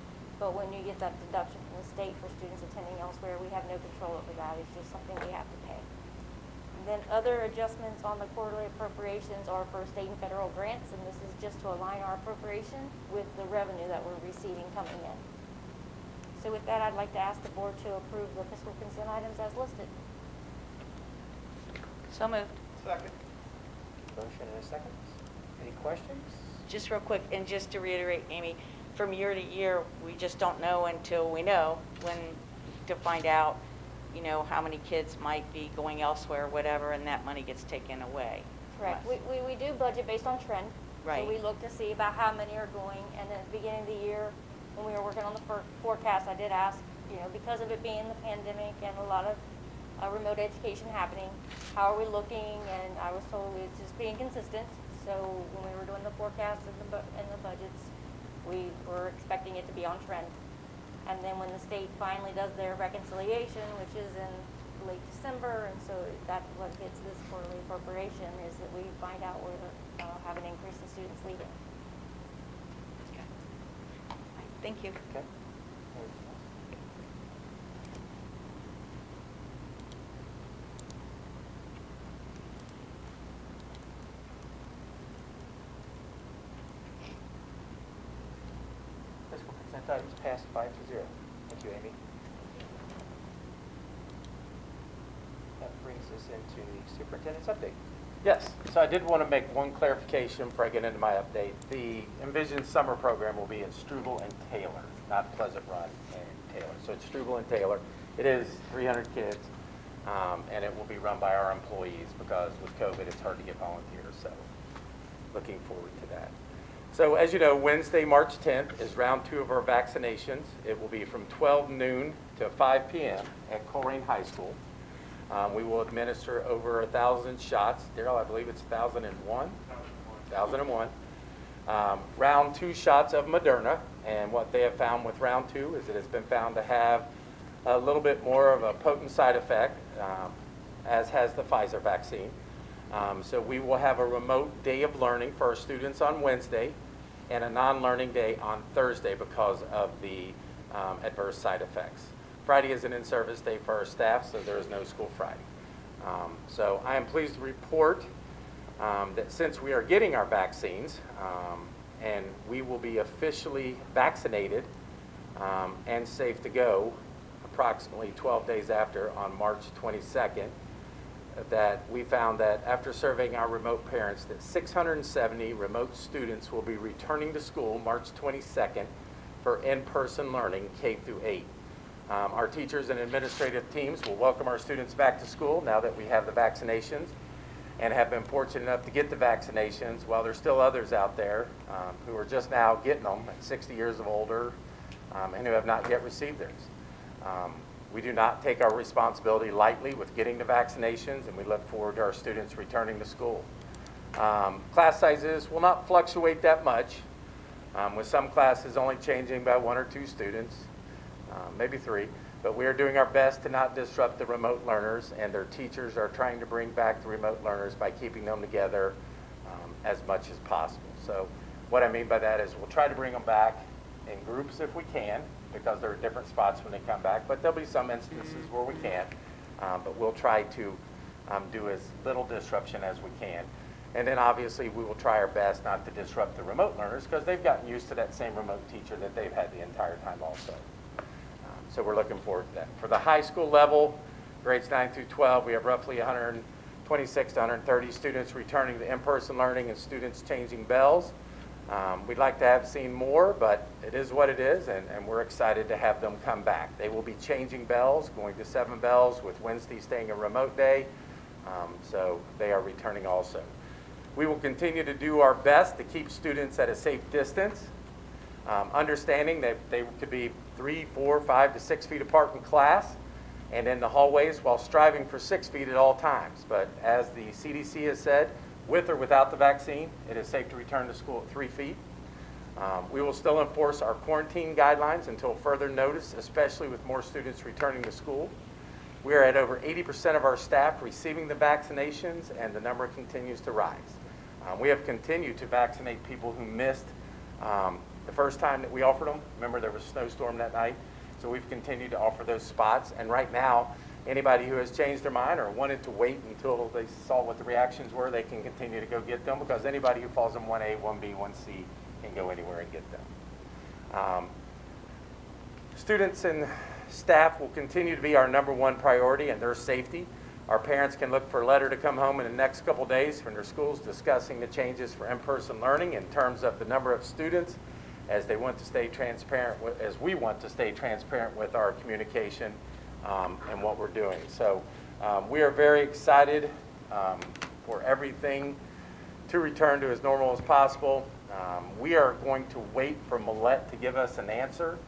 But when you get that deduction from the state for students attending elsewhere, we have no control over that. It's just something we have to pay. And then other adjustments on the quarterly appropriations are for state and federal grants, and this is just to align our appropriation with the revenue that we're receiving coming in. So with that, I'd like to ask the board to approve the fiscal consent items as listed. So moved. Second. Motion and a second. Any questions? Just real quick, and just to reiterate, Amy, from year to year, we just don't know until we know to find out, you know, how many kids might be going elsewhere, whatever, and that money gets taken away. Correct. from us. We do budget based on trend. Right. So we look to see about how many are going, and then at the beginning of the year, when we were working on the forecast, I did ask, you know, because of it being the pandemic and a lot of remote education happening, how are we looking? And I was told it's just being consistent. So when we were doing the forecast and the budgets, We were expecting it to be on trend. And then when the state finally does their reconciliation, which is in late December, and so that's what hits this quarterly appropriation, is that we find out we're have an increase in students leaving. Thank you. Okay. Fiscal consent items passed 5-0. Thank you, Amy. That brings us into the superintendent's update. Yes, so I did want to make one clarification before I get into my update. The Envision Summer Program will be at Struble and Taylor, not Pleasant Run and Taylor. So it's Struble and Taylor. It is 300 kids, and it will be run by our employees because with COVID, it's hard to get volunteers, so looking forward to that. So as you know, Wednesday, March 10th is round 2 of our vaccinations. It will be from 12 noon to 5 p.m. at Coleraine High School. We will administer over 1,000 shots. Daryl, I believe it's 1,001? 1,001. Round 2 shots of Moderna, and what they have found with round 2 is it has been found to have a little bit more of a potent side effect, as has the Pfizer vaccine. So we will have a remote day of learning for our students on Wednesday and a non-learning day on Thursday because of the adverse side effects. Friday is an in-service day for our staff, so there is no school Friday. So I am pleased to report that since we are getting our vaccines, and we will be officially vaccinated and safe to go approximately 12 days after on March 22nd, that we found that after surveying our remote parents that 670 remote students will be returning to school March 22nd for in-person learning K through 8. Our teachers and administrative teams will welcome our students back to school now that we have the vaccinations and have been fortunate enough to get the vaccinations while there's still others out there who are just now getting them at 60 years of older and who have not yet received theirs. We do not take our responsibility lightly with getting the vaccinations, and we look forward to our students returning to school. Class sizes will not fluctuate that much, with some classes only changing by 1 or 2 students. Maybe 3, but we are doing our best to not disrupt the remote learners, and their teachers are trying to bring back the remote learners by keeping them together as much as possible. So what I mean by that is we'll try to bring them back in groups if we can, because there are different spots when they come back, but there'll be some instances where we can't, but we'll try to do as little disruption as we can. And then obviously we will try our best not to disrupt the remote learners because they've gotten used to that same remote teacher that they've had the entire time also. So we're looking forward to that. For the high school level, grades 9 through 12, we have roughly 126 to 130 students returning to in-person learning and students changing bells. We'd like to have seen more, but it is what it is, and we're excited to have them come back. They will be changing bells, going to 7 bells, with Wednesday staying a remote day, so they are returning also. We will continue to do our best to keep students at a safe distance, understanding that they could be 3, 4, 5 to 6 feet apart in class and in the hallways while striving for 6 feet at all times. But as the CDC has said, with or without the vaccine, it is safe to return to school at 3 feet. We will still enforce our quarantine guidelines until further notice, especially with more students returning to school. We are at over 80% of our staff receiving the vaccinations, and the number continues to rise. We have continued to vaccinate people who missed the first time that we offered them. Remember, there was a snowstorm that night, so we've continued to offer those spots. And right now, anybody who has changed their mind or wanted to wait until they saw what the reactions were, they can continue to go get them, because anybody who falls in 1A, 1B, 1C can go anywhere and get them. Students and staff will continue to be our #1 priority, and their safety. Our parents can look for a letter to come home in the next couple days from their schools discussing the changes for in-person learning in terms of the number of students, as they want to stay transparent, as we want to stay transparent with our communication and what we're doing. So we are very excited for everything to return to as normal as possible. We are going to wait for Millette to give us an answer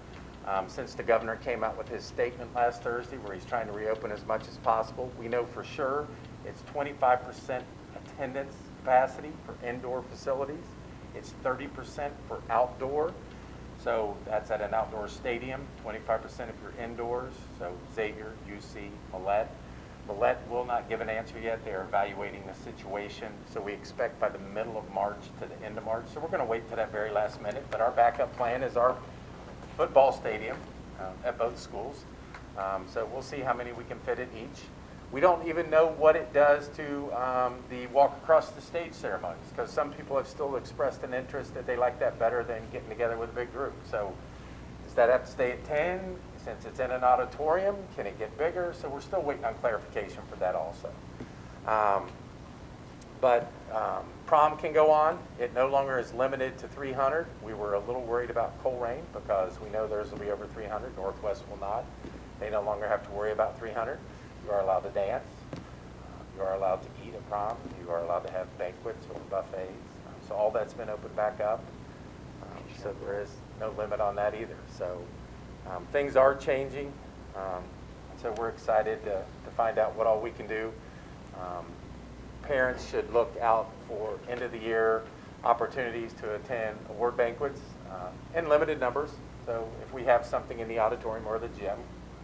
since the governor came out with his statement last Thursday where he's trying to reopen as much as possible. We know for sure it's 25% attendance capacity for indoor facilities. It's 30% for outdoor. So that's at an outdoor stadium, 25% if you're indoors. So Xavier, UC, Millette. Millette will not give an answer yet. They are evaluating the situation. So we expect by the middle of March to the end of March. So we're going to wait to that very last minute. But our backup plan is our football stadium at both schools. So we'll see how many we can fit at each. We don't even know what it does to the walk across the stage ceremonies, because some people have still expressed an interest that they like that better than getting together with a big group. So does that have to stay at 10? Since it's in an auditorium, can it get bigger? So we're still waiting on clarification for that also. But prom can go on. It no longer is limited to 300. We were a little worried about Colerain because we know theirs will be over 300. Northwest will not. They no longer have to worry about 300. You are allowed to dance. You are allowed to eat at prom. You are allowed to have banquets or buffets. So all that's been opened back up. So there is no limit on that either. So things are changing. So we're excited to find out what all we can do. Parents should look out for end of the year opportunities to attend award banquets in limited numbers. So if we have something in the auditorium or the gym,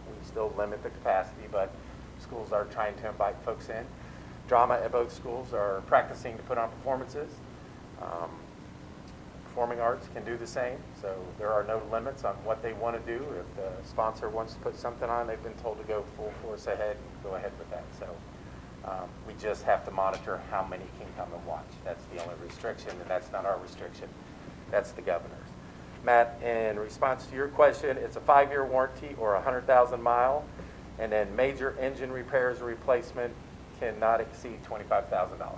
we still limit the capacity, but schools are trying to invite folks in. Drama at both schools are practicing to put on performances. Performing arts can do the same, so there are no limits on what they want to do. If the sponsor wants to put something on, they've been told to go full force ahead and go ahead with that. So we just have to monitor how many can come and watch. That's the only restriction, and that's not our restriction. That's the governor's. Matt, in response to your question, it's a 5-year warranty or 100,000 mile, and then major engine repairs or replacement cannot exceed $25,000.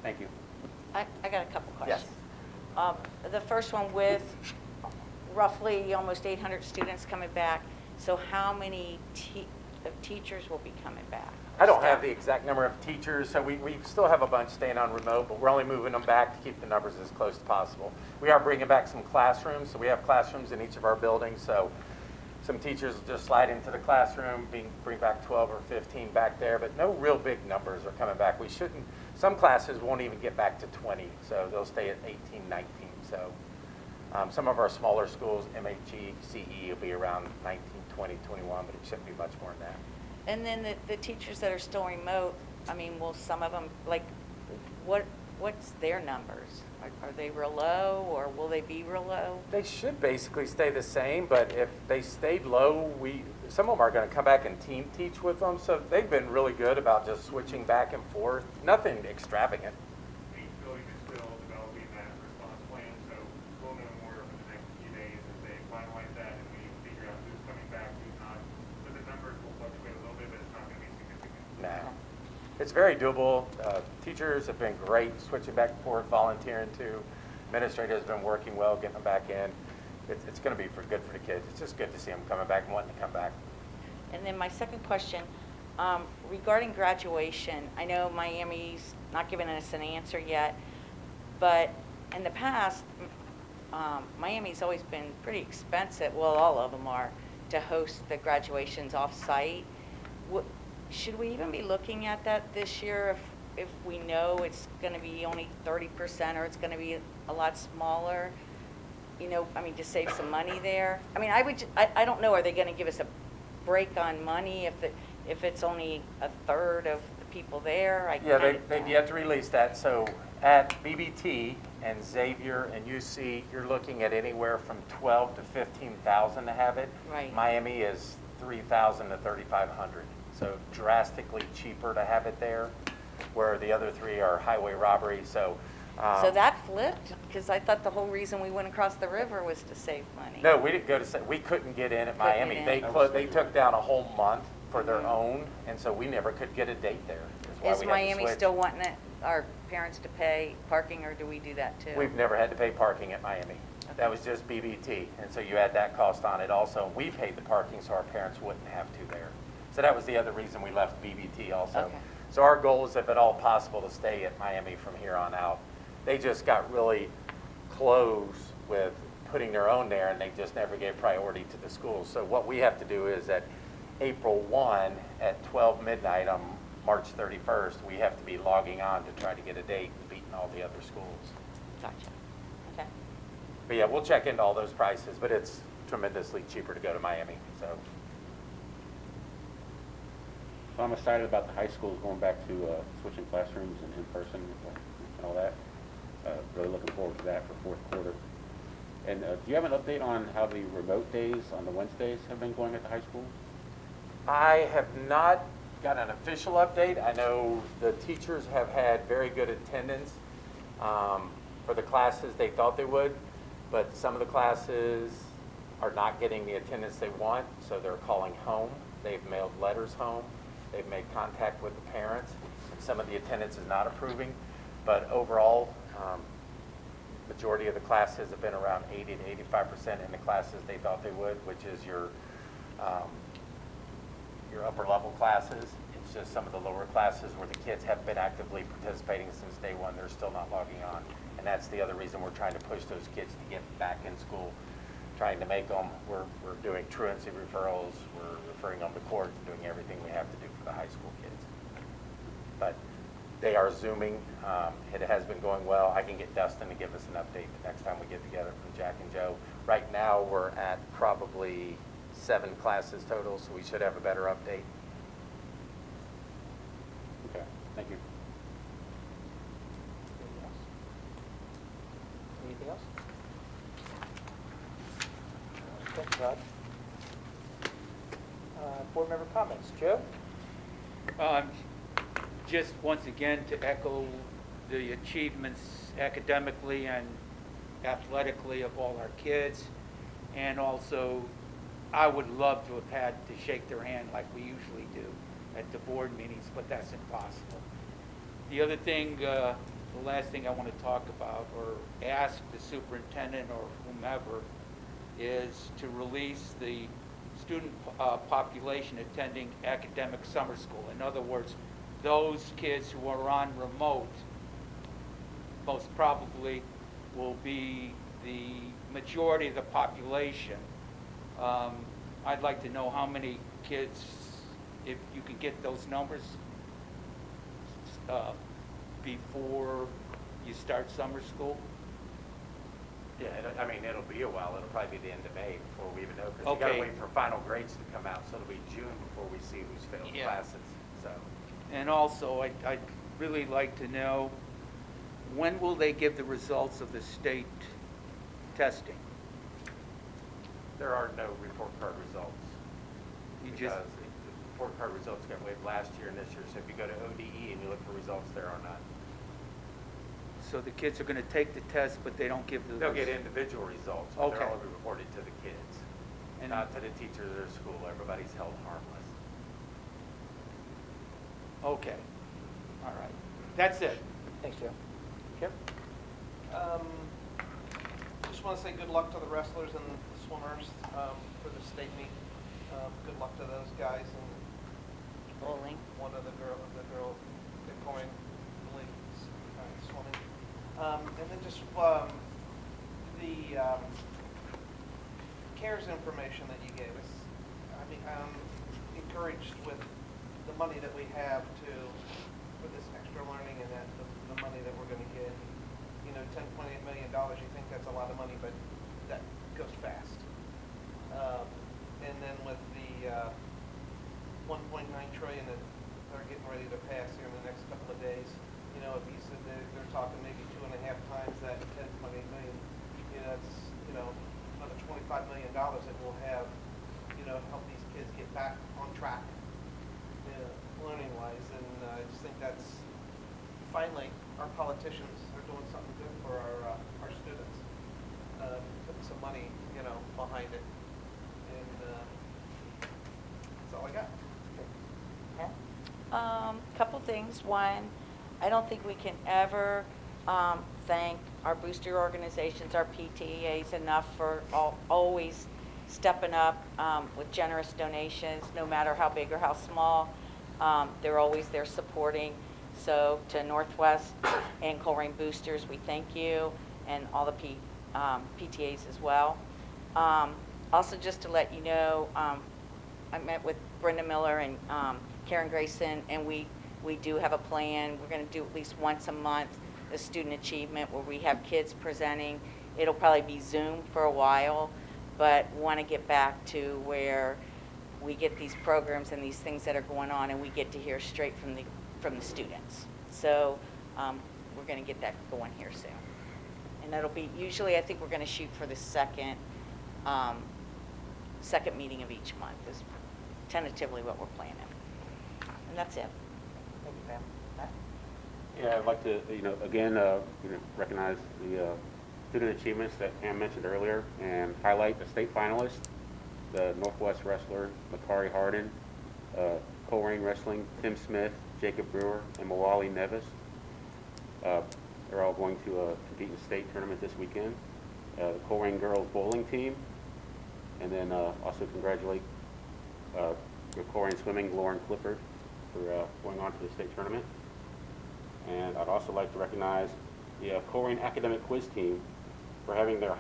Thank you. I got a couple questions. Yes. The first one, with roughly almost 800 students coming back, so how many teachers will be coming back? I don't have the exact number of teachers, so we still have a bunch staying on remote, but we're only moving them back to keep the numbers as close as possible. We are bringing back some classrooms, so we have classrooms in each of our buildings, so some teachers will just slide into the classroom, bring back 12 or 15 back there, but no real big numbers are coming back. We shouldn't, some classes won't even get back to 20, so they'll stay at 18, 19. So some of our smaller schools, MHE, CE, will be around 19, 20, 21, but it shouldn't be much more than that. And then the teachers that are still remote, I mean, will some of them, like, what's their numbers? Are they real low, or will they be real low? They should basically stay the same, but if they stayed low, some of them are going to come back and team teach with them, so they've been really good about just switching back and forth. Nothing extravagant. Each building is still developing that response plan, so we'll know more over the next few days as they finalize that and we figure out who's coming back, who's not. So the numbers will fluctuate a little bit, but it's not going to be significant. No. It's very doable. Teachers have been great switching back and forth, volunteering too. Administrators have been working well, getting them back in. It's going to be good for the kids. It's just good to see them coming back and wanting to come back. And then my second question, regarding graduation, I know Miami's not giving us an answer yet, but in the past, Miami's always been pretty expensive, well, all of them are, to host the graduations off-site. Should we even be looking at that this year if we know it's going to be only 30% or it's going to be a lot smaller? You know, I mean, to save some money there. I mean, I don't know. Are they going to give us a break on money if it's only a third of the people there? They've yet to release that. So at BBT and Xavier and UC, you're looking at anywhere from 12 to 15,000 to have it. Right. Miami is 3,000 to 3,500. So drastically cheaper to have it there, where the other three are highway robbery. So that flipped, because I thought the whole reason we went across the river was to save money. No, we didn't go to. We couldn't get in at Miami. They took down a whole month for their own, and so we never could get a date there. Is Miami still wanting our parents to pay parking, or do we do that too? We've never had to pay parking at Miami. Okay. That was just BBT, and so you add that cost on it also. We paid the parking so our parents wouldn't have to there. So that was the other reason we left BBT also. Okay. So our goal is, if at all possible, to stay at Miami from here on out. They just got really close with putting their own there, and they just never gave priority to the schools. So what we have to do is at April 1 at 12 midnight on March 31st, we have to be logging on to try to get a date and beating all the other schools. Gotcha. Okay. But yeah, we'll check into all those prices, but it's tremendously cheaper to go to Miami, so. So I'm excited about the high schools going back to switching classrooms and in person and all that. Really looking forward to that for fourth quarter. And do you have an update on how the remote days on the Wednesdays have been going at the high schools? I have not got an official update. I know the teachers have had very good attendance for the classes they thought they would, but some of the classes are not getting the attendance they want, so they're calling home. They've mailed letters home. They've made contact with the parents. And some of the attendance is not approving, but overall, majority of the classes have been around 80 to 85% in the classes they thought they would, which is your upper level classes. It's just some of the lower classes where the kids have been actively participating since day one, they're still not logging on. And that's the other reason we're trying to push those kids to get back in school, trying to make them, we're doing truancy referrals, we're referring them to court, doing everything we have to do for the high school kids. But they are Zooming. It has been going well. I can get Dustin to give us an update the next time we get together from Jack and Joe. Right now, we're at probably 7 classes total, so we should have a better update. Okay, thank you. Anything else? Okay, Rod. Board member comments. Joe? Just once again to echo the achievements academically and athletically of all our kids. And also, I would love to have had to shake their hand like we usually do at the board meetings, but that's impossible. The other thing, the last thing I want to talk about or ask the superintendent or whomever is to release the student population attending academic summer school. In other words, those kids who are on remote most probably will be the majority of the population. I'd like to know how many kids, if you can get those numbers before you start summer school. Yeah, I mean, it'll be a while. It'll probably be the end of May before we even know, because you gotta Okay. wait for final grades to come out, so it'll be June before we see who's failed Yeah. classes, so. And also, I'd really like to know, when will they give the results of the state testing? There are no report card results. You Because just, the report card results got waived last year and this year, so if you go to ODE and you look for results, there are none. so the kids are going to take the test, but they don't give the... They'll get individual results, but they're Okay. all reported to the kids, And- not to the teachers or the school. Everybody's held harmless. Okay, all right. That's it. Thanks, Joe. Jim? Just want to say good luck to the wrestlers and the swimmers for the state meet. Good luck to those guys and Bowling. one of the girl, they're going swimming. And then just the CARES information that you gave us. I mean, I'm encouraged with the money that we have for this extra learning and that the money that we're going to get. You know, $10.8 million, you think that's a lot of money, but that goes fast. And then with the $1.9 trillion that they're getting ready to pass here in the next couple of days, you know, if you said they're talking maybe 2.5 times that 10.8 million, you know, that's, you know, another $25 million that we'll have, you know, to help these kids get back on track, learning-wise. And I just think that's, finally, our politicians are doing something good for our students, putting some money, you know, behind it. And that's all I got. Couple things. One, I don't think we can ever thank our booster organizations, our PTAs enough for always stepping up with generous donations, no matter how big or how small. They're always there supporting. So to Northwest and Colerain Boosters, we thank you, and all the PTAs as well. Also, just to let you know, I met with Brenda Miller and Karen Grayson, and we do have a plan. We're going to do at least once a month the student achievement, where we have kids presenting it'll probably be Zoom for a while, but want to get back to where we get these programs and these things that are going on, and we get to hear straight from the students. So we're going to get that going here soon. And that'll be, usually I think we're going to shoot for the second meeting of each month is tentatively what we're planning. And that's it. Thank you, Pam. Matt? Yeah, I'd like to, again, recognize the student achievements that Pam mentioned earlier and highlight the state finalists, the Northwest wrestler, Makari Harden, Coleraine Wrestling, Tim Smith, Jacob Brewer, and Mawali Nevis. They're all going to compete in the state tournament this weekend. The Coleraine girls bowling team, and then also congratulate the Coleraine swimming, Lauren Clifford, for going on to the state tournament. And I'd also like to recognize the Coleraine academic quiz team for having their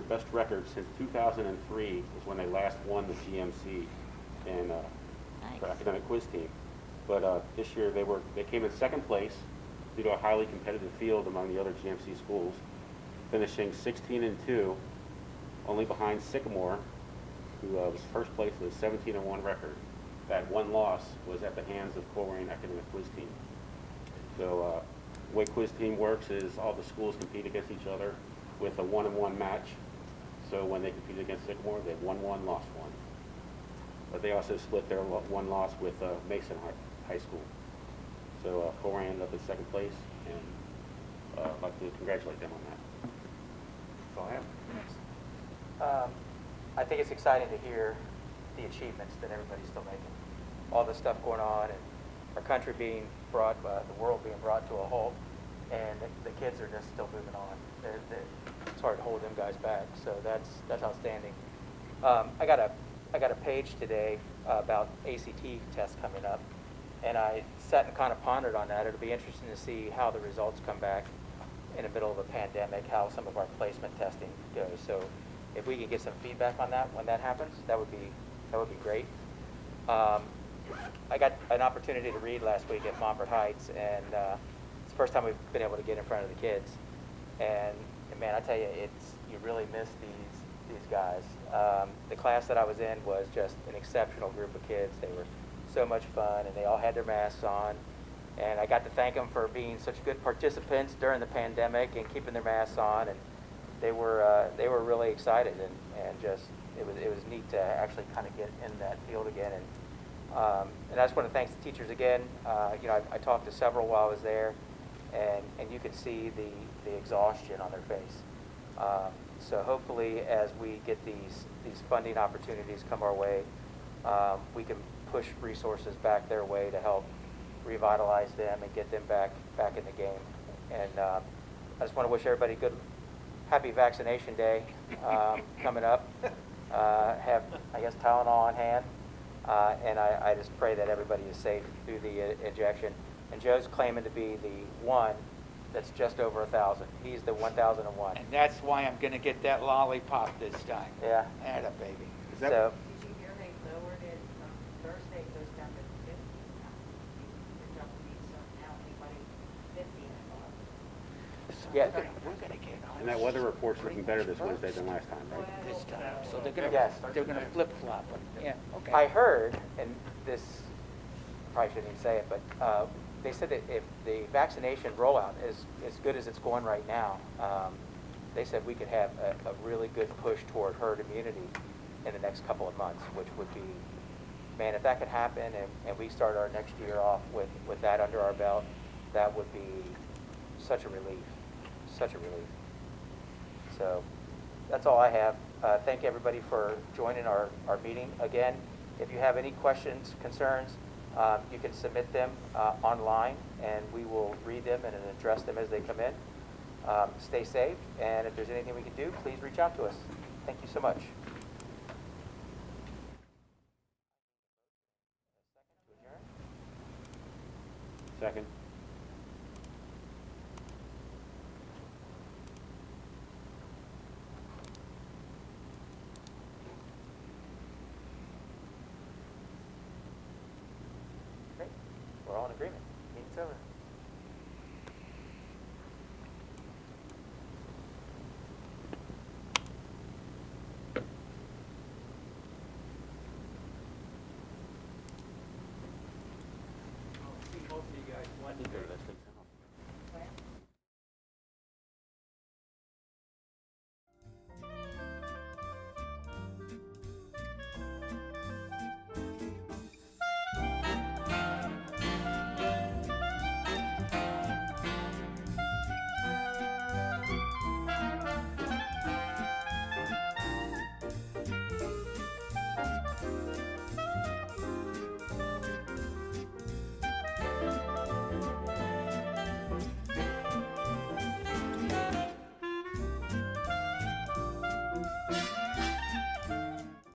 best record since 2003 is when they last won the GMC in the academic quiz team. But this year they came in second place due to a highly competitive field among the other GMC schools, finishing 16-2, only behind Sycamore, who was first place with a 17-1 record. That one loss was at the hands of Coleraine academic quiz team. So the way quiz team works is all the schools compete against each other with a 1-on-1 match. So when they competed against Sycamore, they won one, lost one. But they also split their one loss with Mason High School. So Coleraine ended up in second place, and I'd like to congratulate them on that. That's all I have. I think it's exciting to hear the achievements that everybody's still making. All the stuff going on, and our country being brought, the world being brought to a halt, and the kids are just still moving on. It's hard to hold them guys back, so that's outstanding. I got a page today about ACT tests coming up, and I sat and kind of pondered on that. It'll be interesting to see how the results come back in the middle of a pandemic, how some of our placement testing goes. So if we can get some feedback on that when that happens, that would be great. I got an opportunity to read last week at Montfort Heights, and it's the first time we've been able to get in front of the kids. And man, I tell you, you really miss these guys. The class that I was in was just an exceptional group of kids. They were so much fun, and they all had their masks on. And I got to thank them for being such good participants during the pandemic and keeping their masks on. And they were really excited, and just it was neat to actually kind of get in that field again. And I just want to thank the teachers again. I talked to several while I was there, and you could see the exhaustion on their face. So hopefully, as we get these funding opportunities come our way, we can push resources back their way to help revitalize them and get them back in the game. And I just want to wish everybody happy Vaccination Day coming up. Have, I guess, Tylenol on hand. And I just pray that everybody is safe through the injection. And Joe's claiming to be the one that's just over 1,000. He's the 1,001. And that's why I'm going to get that lollipop this time. Yeah. Atta baby. So, Did you hear they lowered it from Thursday, it goes down to 50 now? It doesn't be so now anybody 50 anymore. yeah, We're going to get And that weather report's looking better this Wednesday than last time, right? this time. So they're going Yes. to flip-flop it. Yeah, okay. I heard, and this, probably shouldn't even say it, but they said that if the vaccination rollout is as good as it's going right now, they said we could have a really good push toward herd immunity in the next couple of months, which would be, man, if that could happen and we start our next year off with that under our belt, that would be such a relief, such a relief. So that's all I have. Thank everybody for joining our meeting. Again, if you have any questions, concerns, you can submit them online, and we will read them and address them as they come in. Stay safe, and if there's anything we can do, please reach out to us. Thank you so much. Second. Great. We're all in agreement. Meeting's over.